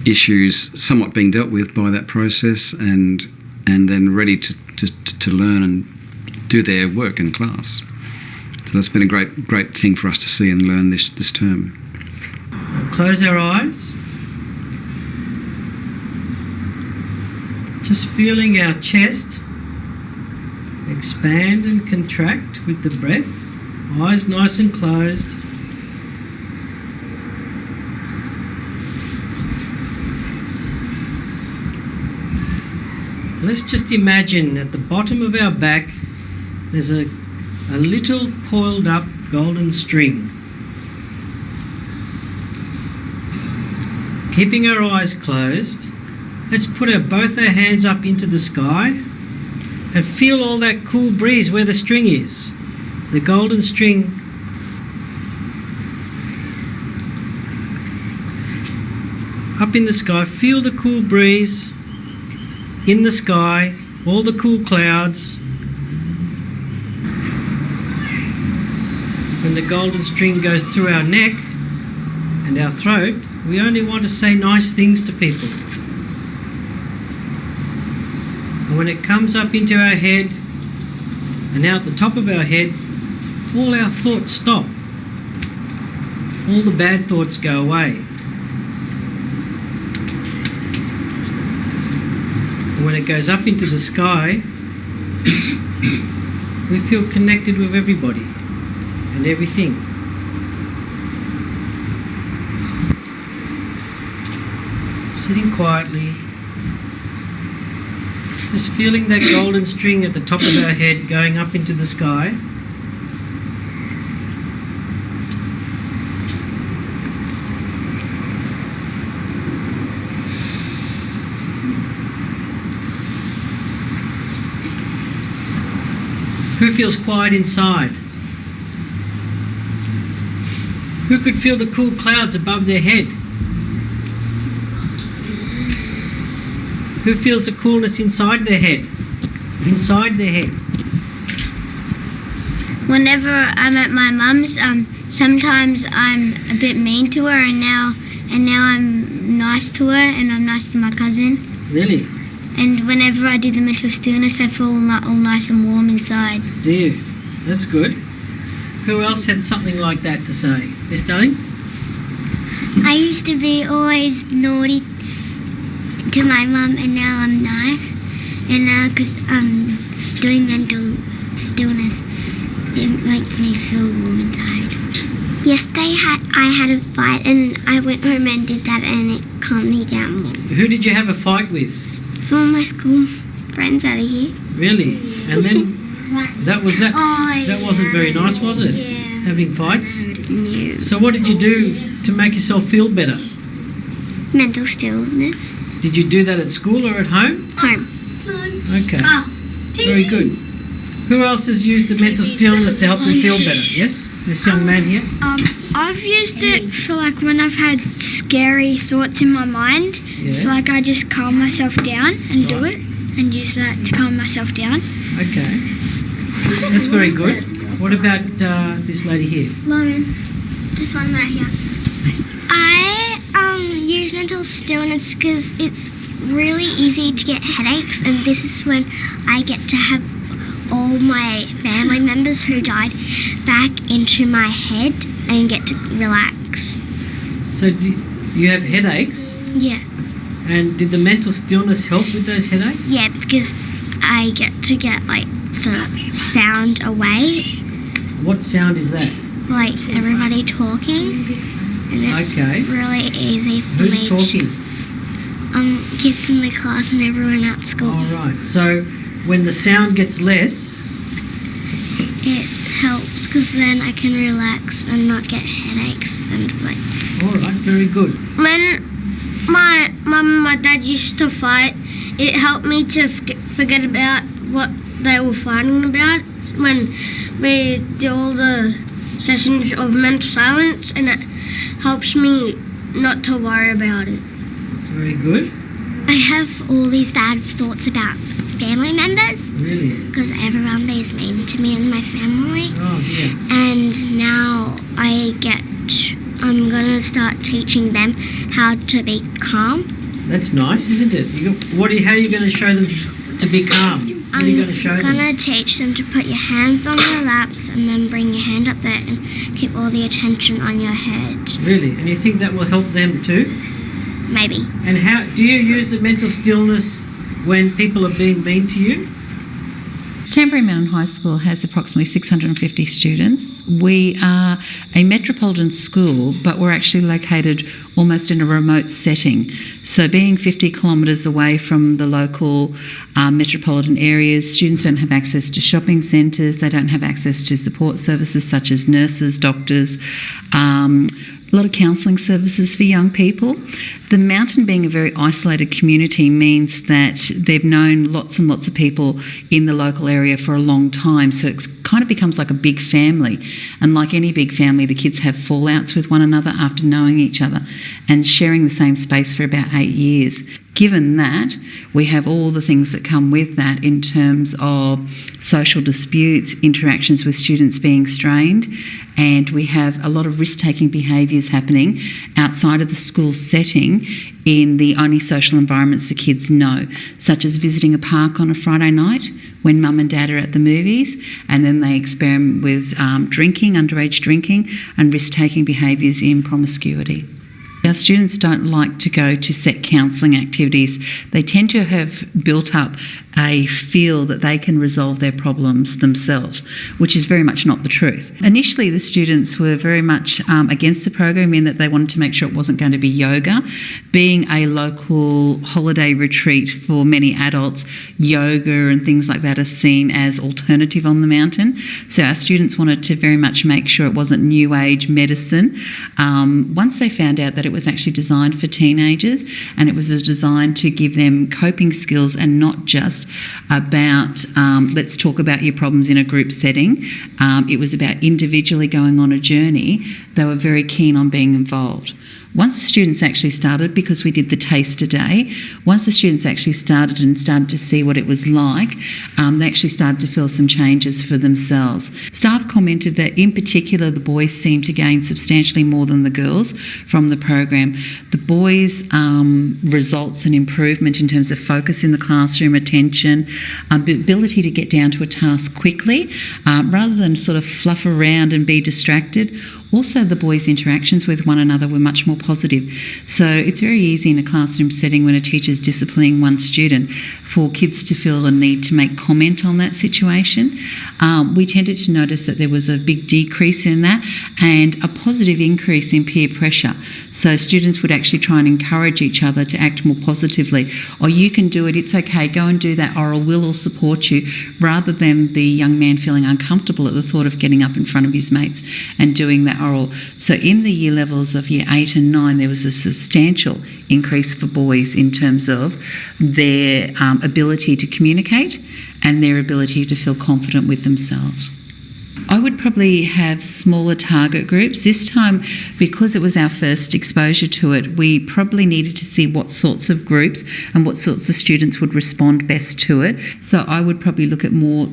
Speaker 13: issues somewhat being dealt with by that process and then ready to learn and do their work in class. So that's been a great thing for us to see and learn this term.
Speaker 3: Close our eyes. Just feeling our chest expand and contract with the breath. Eyes nice and closed. Let's just imagine at the bottom of our back there's a little coiled up golden string. Keeping our eyes closed, let's put both our hands up into the sky and feel all that cool breeze where the string is. The golden string Up in the sky, feel the cool breeze in the sky, all the cool clouds. When the golden string goes through our neck and our throat, we only want to say nice things to people. And when it comes up into our head and out the top of our head, all our thoughts stop. All the bad thoughts go away. And when it goes up into the sky, we feel connected with everybody and everything. Sitting quietly, just feeling that golden string at the top of our head going up into the sky. Who feels quiet inside? Who could feel the cool clouds above their head? Who feels the coolness inside their head? Inside their head.
Speaker 4: Whenever I'm at my mum's, sometimes I'm a bit mean to her, and now I'm nice to her, and I'm nice to my cousin.
Speaker 3: Really?
Speaker 4: And whenever I do the mental stillness, I feel all nice and warm inside.
Speaker 3: Do you? That's good. Who else had something like that to say? Yes, darling?
Speaker 4: I used to be always naughty to my mum, and now I'm nice. And now, because I'm doing mental stillness, it makes me feel warm inside. Yesterday I had a fight, and I went home and did that, and it calmed me down more.
Speaker 3: Who did you have a fight with?
Speaker 4: Some of my school friends out of here.
Speaker 3: Really? And then that wasn't very nice, was it?
Speaker 4: Yeah.
Speaker 3: Having fights?
Speaker 4: No.
Speaker 3: So what did you do to make yourself feel better?
Speaker 4: Mental stillness.
Speaker 3: Did you do that at school or at home?
Speaker 4: Home.
Speaker 3: Okay. Very good. Who else has used the mental stillness to help them feel better? Yes? This young man here?
Speaker 4: I've used it for like when I've had scary thoughts in my mind.
Speaker 3: Yes.
Speaker 4: So like I just calm myself down and do it and use that to calm myself down.
Speaker 3: Okay. That's very good. What about this lady here?
Speaker 4: Lauren, this one right here. I use mental stillness because it's really easy to get headaches, and this is when I get to have all my family members who died back into my head and get to relax.
Speaker 3: So you have headaches?
Speaker 4: Yeah.
Speaker 3: And did the mental stillness help with those headaches?
Speaker 4: Yeah, because I get to get like the sound away,
Speaker 3: What sound is that?
Speaker 4: like everybody talking, and it's
Speaker 3: Okay.
Speaker 4: really easy for me.
Speaker 3: Who's talking?
Speaker 4: Kids in the class and everyone at school.
Speaker 3: All right. So when the sound gets less,
Speaker 4: It helps because then I can relax and not get headaches and like.
Speaker 3: all right, very good.
Speaker 2: When my mum and my dad used to fight, it helped me to forget about what they were fighting about. When we do all the sessions of mental silence, and it helps me not to worry about it.
Speaker 3: Very good.
Speaker 4: I have all these bad thoughts about family members
Speaker 3: Really?
Speaker 4: because everyone is mean to me and my family.
Speaker 3: Oh, yeah.
Speaker 4: And now I'm gonna start teaching them how to be calm.
Speaker 3: That's nice, isn't it? How are you going to show them to be calm? What are you going to show
Speaker 4: I'm
Speaker 3: them?
Speaker 4: gonna teach them to put your hands on your laps and then bring your hand up there and keep all the attention on your head.
Speaker 3: Really? And you think that will help them too?
Speaker 4: Maybe.
Speaker 3: And how do you use the mental stillness when people are being mean to you?
Speaker 14: Tamborine Mountain High School has approximately 650 students. We are a metropolitan school, but we're actually located almost in a remote setting. So being 50 kilometres away from the local metropolitan areas, students don't have access to shopping centres, they don't have access to support services such as nurses, doctors, a lot of counselling services for young people. The mountain being a very isolated community means that they've known lots and lots of people in the local area for a long time, so it kind of becomes like a big family. And like any big family, the kids have fallouts with one another after knowing each other and sharing the same space for about 8 years. Given that, we have all the things that come with that in terms of social disputes, interactions with students being strained, and we have a lot of risk-taking behaviours happening outside of the school setting in the only social environments the kids know, such as visiting a park on a Friday night when mum and dad are at the movies, and then they experiment with drinking, underage drinking, and risk-taking behaviours in promiscuity. Our students don't like to go to set counselling activities. They tend to have built up a feel that they can resolve their problems themselves, which is very much not the truth. Initially, the students were very much against the program in that they wanted to make sure it wasn't going to be yoga. Being a local holiday retreat for many adults, yoga and things like that are seen as alternative on the mountain. So our students wanted to very much make sure it wasn't new age medicine. Once they found out that it was actually designed for teenagers and it was designed to give them coping skills and not just about let's talk about your problems in a group setting. It was about individually going on a journey. They were very keen on being involved. Once the students actually started, because we did the taster day, once the students actually started to see what it was like, they actually started to feel some changes for themselves. Staff commented that in particular the boys seemed to gain substantially more than the girls from the program. The boys' results and improvement in terms of focus in the classroom, attention, ability to get down to a task quickly, rather than sort of fluff around and be distracted. Also, the boys' interactions with one another were much more positive. So it's very easy in a classroom setting when a teacher's disciplining one student for kids to feel a need to make comment on that situation. We tended to notice that there was a big decrease in that and a positive increase in peer pressure. So students would actually try and encourage each other to act more positively. Oh, you can do it, it's okay, go and do that, or we'll all support you, rather than the young man feeling uncomfortable at the thought of getting up in front of his mates and doing that oral. So in the year levels of year 8 and 9, there was a substantial increase for boys in terms of their ability to communicate and their ability to feel confident with themselves. I would probably have smaller target groups. This time, because it was our first exposure to it, we probably needed to see what sorts of groups and what sorts of students would respond best to it. So I would probably look at more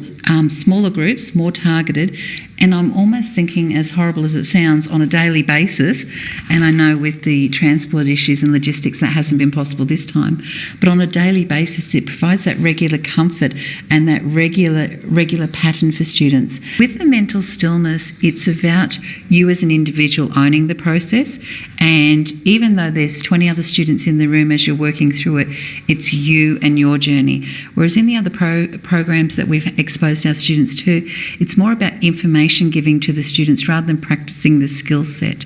Speaker 14: smaller groups, more targeted, and I'm almost thinking, as horrible as it sounds, on a daily basis, and I know with the transport issues and logistics that hasn't been possible this time, but on a daily basis it provides that regular comfort and that regular pattern for students. With the mental stillness, it's about you as an individual owning the process, and even though there's 20 other students in the room as you're working through it, it's you and your journey. Whereas in the other programs that we've exposed our students to, it's more about information giving to the students rather than practicing the skill set.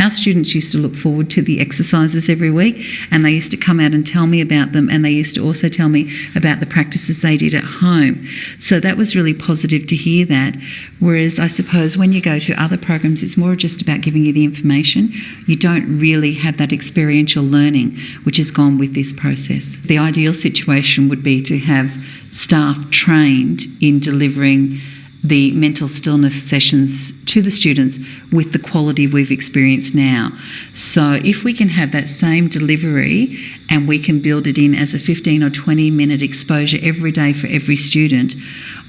Speaker 14: Our students used to look forward to the exercises every week, and they used to come out and tell me about them, and they used to also tell me about the practices they did at home. So that was really positive to hear that. Whereas I suppose when you go to other programs, it's more just about giving you the information. You don't really have that experiential learning which has gone with this process. The ideal situation would be to have staff trained in delivering the mental stillness sessions to the students with the quality we've experienced now. So if we can have that same delivery and we can build it in as a 15 or 20 minute exposure every day for every student,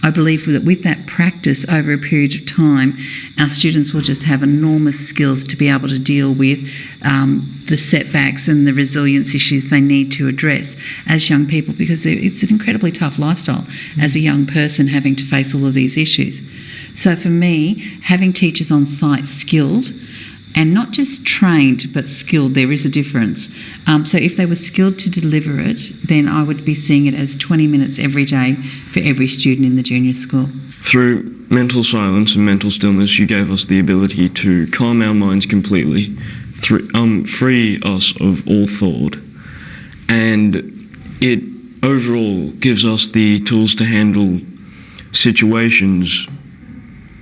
Speaker 14: I believe that with that practice over a period of time, our students will just have enormous skills to be able to deal with the setbacks and the resilience issues they need to address as young people, because it's an incredibly tough lifestyle as a young person having to face all of these issues. So for me, having teachers on site skilled, and not just trained but skilled, there is a difference. So if they were skilled to deliver it, then I would be seeing it as 20 minutes every day for every student in the junior school.
Speaker 15: Through mental silence and mental stillness, you gave us the ability to calm our minds completely, free us of all thought, and it overall gives us the tools to handle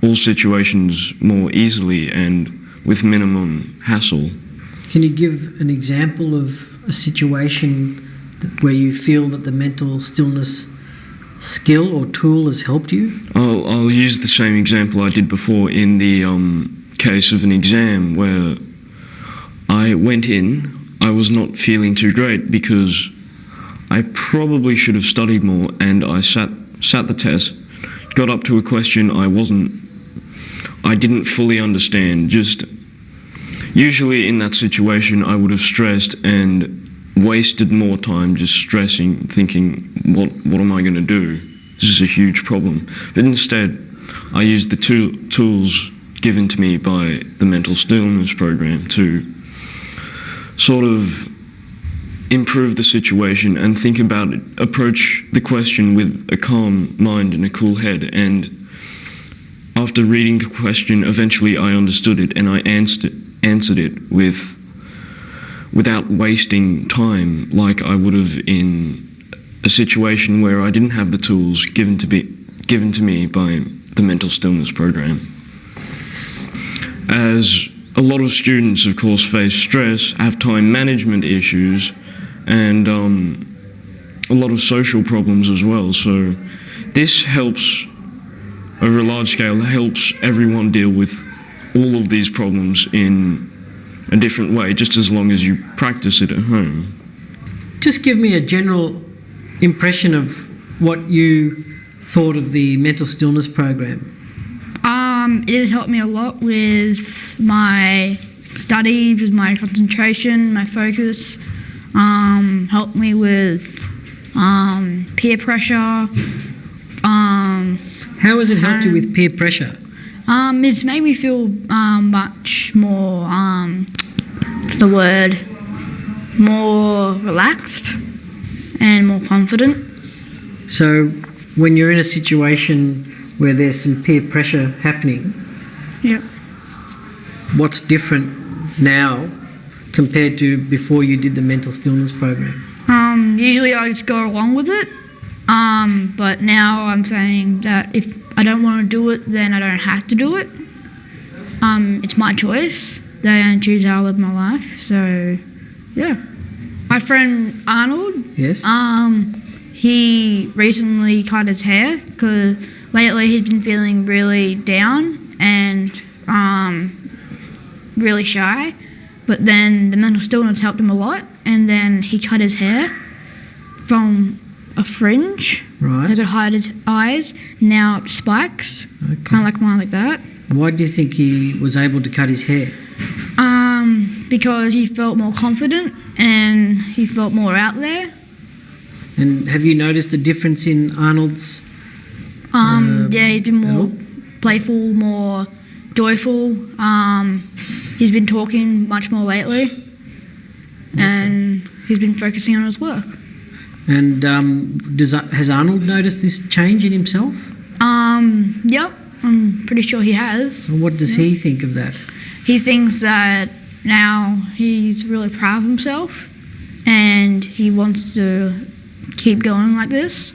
Speaker 15: all situations more easily and with minimum hassle.
Speaker 3: Can you give an example of a situation where you feel that the mental stillness skill or tool has helped you?
Speaker 15: I'll use the same example I did before in the case of an exam where I went in. I was not feeling too great because I probably should have studied more, and I sat the test, got up to a question I didn't fully understand. Just usually in that situation I would have stressed and wasted more time just stressing, thinking, what am I going to do? This is a huge problem. But instead, I used the tools given to me by the Mental Stillness program to sort of improve the situation and think about it, approach the question with a calm mind and a cool head. And after reading the question, eventually I understood it and I answered it without wasting time like I would have in a situation where I didn't have the tools given to me by the Mental Stillness program. As a lot of students, of course, face stress, have time management issues, and a lot of social problems as well. So this helps, over a large scale, helps everyone deal with all of these problems in a different way, just as long as you practice it at home.
Speaker 3: Just give me a general impression of what you thought of the mental stillness program.
Speaker 16: It has helped me a lot with my studies, with my concentration, my focus. Helped me with peer pressure.
Speaker 3: How has it helped you with peer pressure?
Speaker 16: It's made me feel much more, what's the word, more relaxed and more confident.
Speaker 3: So when you're in a situation where there's some peer pressure happening,
Speaker 16: yeah,
Speaker 3: what's different now compared to before you did the mental stillness program?
Speaker 16: Usually I just go along with it, but now I'm saying that if I don't want to do it, then I don't have to do it. It's my choice. They choose how I live my life. So, yeah. My friend Arnold.
Speaker 3: Yes.
Speaker 16: He recently cut his hair because lately he's been feeling really down and really shy. But then the mental stillness helped him a lot, and then he cut his hair from a fringe.
Speaker 3: Right.
Speaker 16: That could hide his eyes. Now it spikes,
Speaker 3: Okay.
Speaker 16: kind of like mine, like that.
Speaker 3: Why do you think he was able to cut his hair?
Speaker 16: Because he felt more confident and he felt more out there.
Speaker 3: And have you noticed a difference in Arnold's?
Speaker 16: Yeah, he's been more playful, more joyful. He's been talking much more lately, and he's been focusing on his work.
Speaker 3: And has Arnold noticed this change in himself?
Speaker 16: Yep, I'm pretty sure he has.
Speaker 3: And what does he think of that?
Speaker 16: He thinks that now he's really proud of himself, and he wants to keep going like this.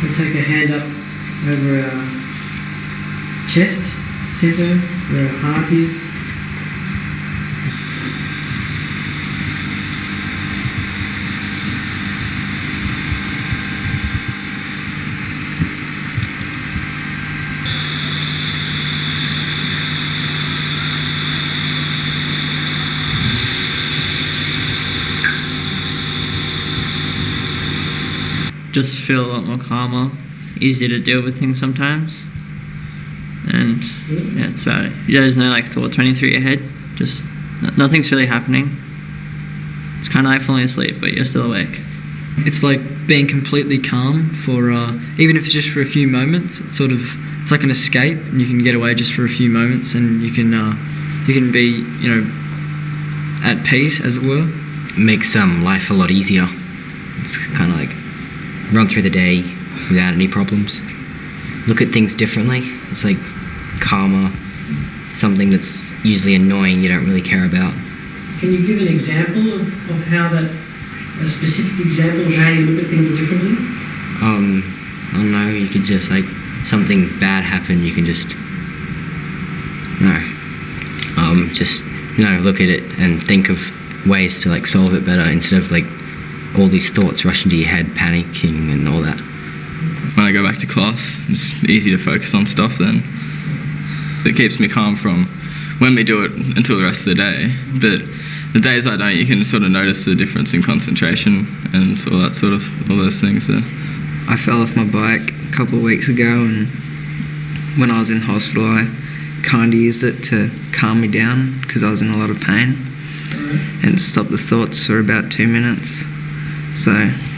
Speaker 3: We'll take a hand up over our chest, centre, where our heart is.
Speaker 17: Just feel a lot more calmer, easier to deal with things sometimes, and yeah, that's about it. There's no like thoughts running through your head, just nothing's really happening. It's kind of like falling asleep, but you're still awake.
Speaker 18: It's like being completely calm for even if it's just for a few moments. It's like an escape, and you can get away just for a few moments, and you can be at peace, as it were.
Speaker 19: It makes life a lot easier. It's kind of like run through the day without any problems. Look at things differently. It's like calmer, something that's usually annoying you don't really care about.
Speaker 3: Can you give an example of how that, a specific example of how you look at things differently?
Speaker 19: I don't know, you could just like, something bad happen, you can just, look at it and think of ways to like solve it better instead of like all these thoughts rushing to your head, panicking and all that.
Speaker 20: When I go back to class, it's easy to focus on stuff then. It keeps me calm from when we do it until the rest of the day. But the days I don't, you can sort of notice the difference in concentration and all those things there.
Speaker 21: I fell off my bike a couple of weeks ago, and when I was in hospital I kind of used it to calm me down because I was in a lot of pain and stop the thoughts for about 2 minutes. So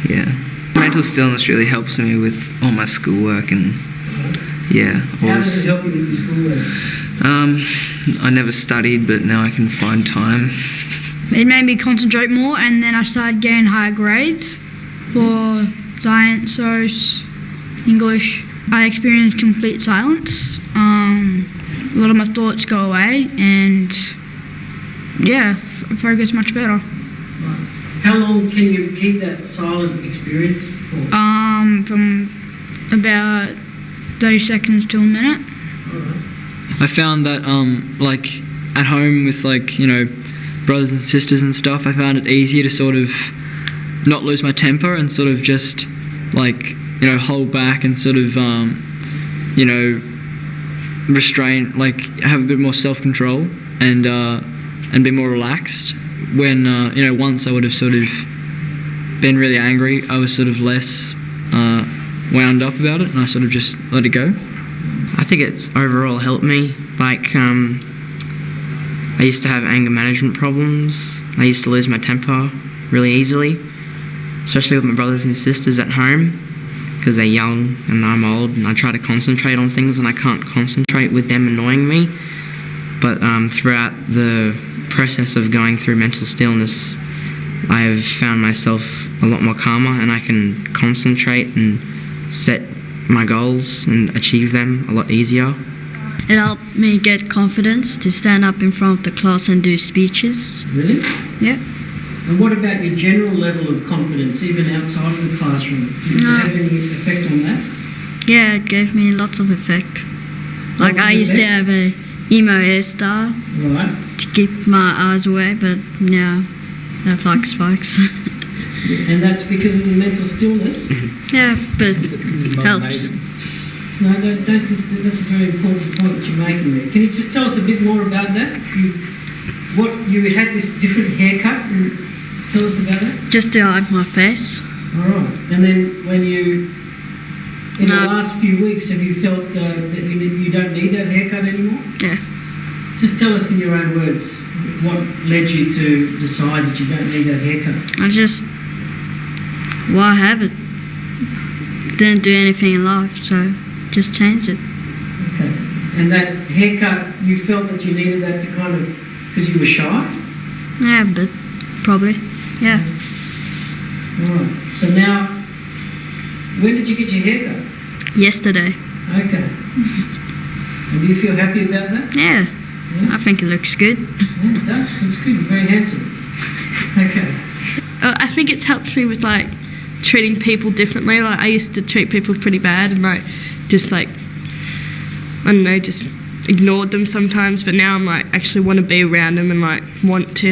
Speaker 21: yeah, mental stillness really helps me with all my schoolwork and all
Speaker 3: How
Speaker 21: this.
Speaker 3: does it help you with your schoolwork?
Speaker 21: I never studied, but now I can find time.
Speaker 16: It made me concentrate more, and then I started getting higher grades for science, social, English. I experienced complete silence. A lot of my thoughts go away, and focus much better.
Speaker 3: How long can you keep that silent experience for?
Speaker 16: From about 30 seconds to a minute.
Speaker 18: I found that like at home with brothers and sisters and stuff, I found it easier to sort of not lose my temper and sort of just hold back and sort of restrain, have a bit more self-control and be more relaxed. When once I would have sort of been really angry, I was sort of less wound up about it, and I sort of just let it go.
Speaker 22: I think it's overall helped me. I used to have anger management problems. I used to lose my temper really easily, especially with my brothers and sisters at home, because they're young and I'm old, and I try to concentrate on things and I can't concentrate with them annoying me. But throughout the process of going through mental stillness, I've found myself a lot more calmer, and I can concentrate and set my goals and achieve them a lot easier.
Speaker 2: It helped me get confidence to stand up in front of the class and do speeches.
Speaker 3: Really?
Speaker 2: Yeah.
Speaker 3: And what about your general level of confidence, even outside of the classroom? Did it have any effect on that?
Speaker 2: Yeah, it gave me lots of effect. I used to have a emo hairstyle to keep my eyes away, but now I have spikes.
Speaker 3: And that's because of the mental stillness?
Speaker 2: Yeah, but helps.
Speaker 3: No, that's a very important point that you're making there. Can you just tell us a bit more about that? You had this different haircut, and tell us about that?
Speaker 2: Just to hide my face.
Speaker 3: All right. And then when in the last few weeks, have you felt that you don't need that haircut anymore?
Speaker 2: Yeah.
Speaker 3: Just tell us in your own words what led you to decide that you don't need that haircut.
Speaker 2: Why have it? Didn't do anything in life, so just changed it.
Speaker 3: Okay. And that haircut, you felt that you needed that to because you were shy?
Speaker 2: Yeah, but probably, yeah.
Speaker 3: All right. So now, when did you get your haircut?
Speaker 2: Yesterday.
Speaker 3: Okay. And do you feel happy about that?
Speaker 2: Yeah. I think it looks good.
Speaker 3: Yeah, it does. It looks good. You're very handsome. Okay.
Speaker 23: I think it's helped me with treating people differently. I used to treat people pretty bad and just ignored them sometimes, but now I'm actually want to be around them and want to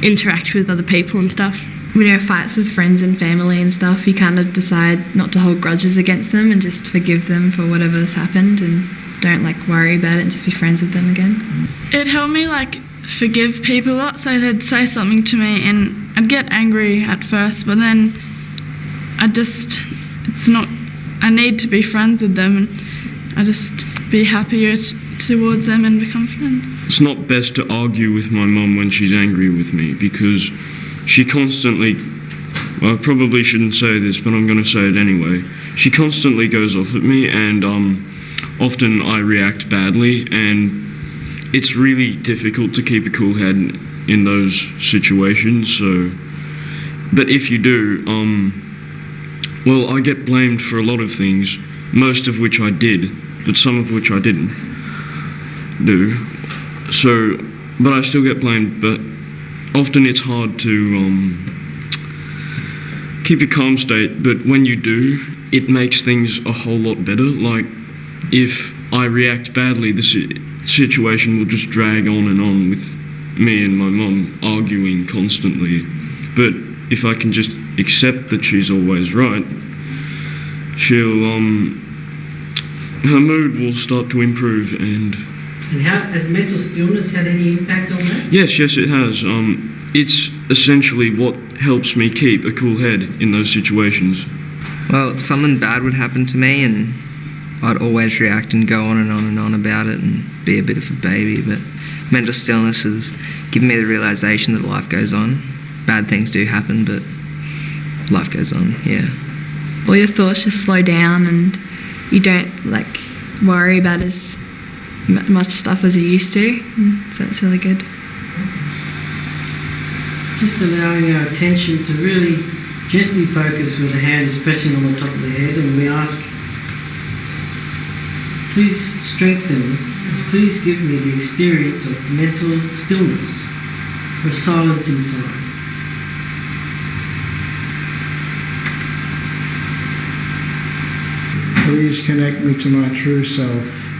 Speaker 23: interact with other people and stuff.
Speaker 24: When you have fights with friends and family and stuff, you kind of decide not to hold grudges against them and just forgive them for whatever's happened and don't worry about it and just be friends with them again.
Speaker 23: It helped me forgive people a lot. So they'd say something to me and I'd get angry at first, but then I need to be friends with them, and I just be happier towards them and become friends.
Speaker 15: It's not best to argue with my mum when she's angry with me, because she constantly, well, I probably shouldn't say this, but I'm going to say it anyway. She constantly goes off at me, and often I react badly, and it's really difficult to keep a cool head in those situations. So, but if you do, well, I get blamed for a lot of things, most of which I did, but some of which I didn't do. So but I still get blamed. But often it's hard to keep a calm state. But when you do, it makes things a whole lot better. Like if I react badly, the situation will just drag on with me and my mum arguing constantly. But if I can just accept that she's always right, her mood will start to improve. And
Speaker 3: how has mental stillness had any impact on that?
Speaker 15: yes, it has. It's essentially what helps me keep a cool head in those situations.
Speaker 21: Well, something bad would happen to me and I'd always react and go on and on and on about it and be a bit of a baby. But mental stillness has given me the realisation that life goes on. Bad things do happen, but life goes on, yeah.
Speaker 24: All your thoughts just slow down and you don't worry about as much stuff as you used to. So it's really good.
Speaker 3: Just allowing our attention to really gently focus with the hand is pressing on the top of the head, and we ask, please strengthen, please give me the experience of mental stillness, of silence inside.
Speaker 5: Please connect me to my true self.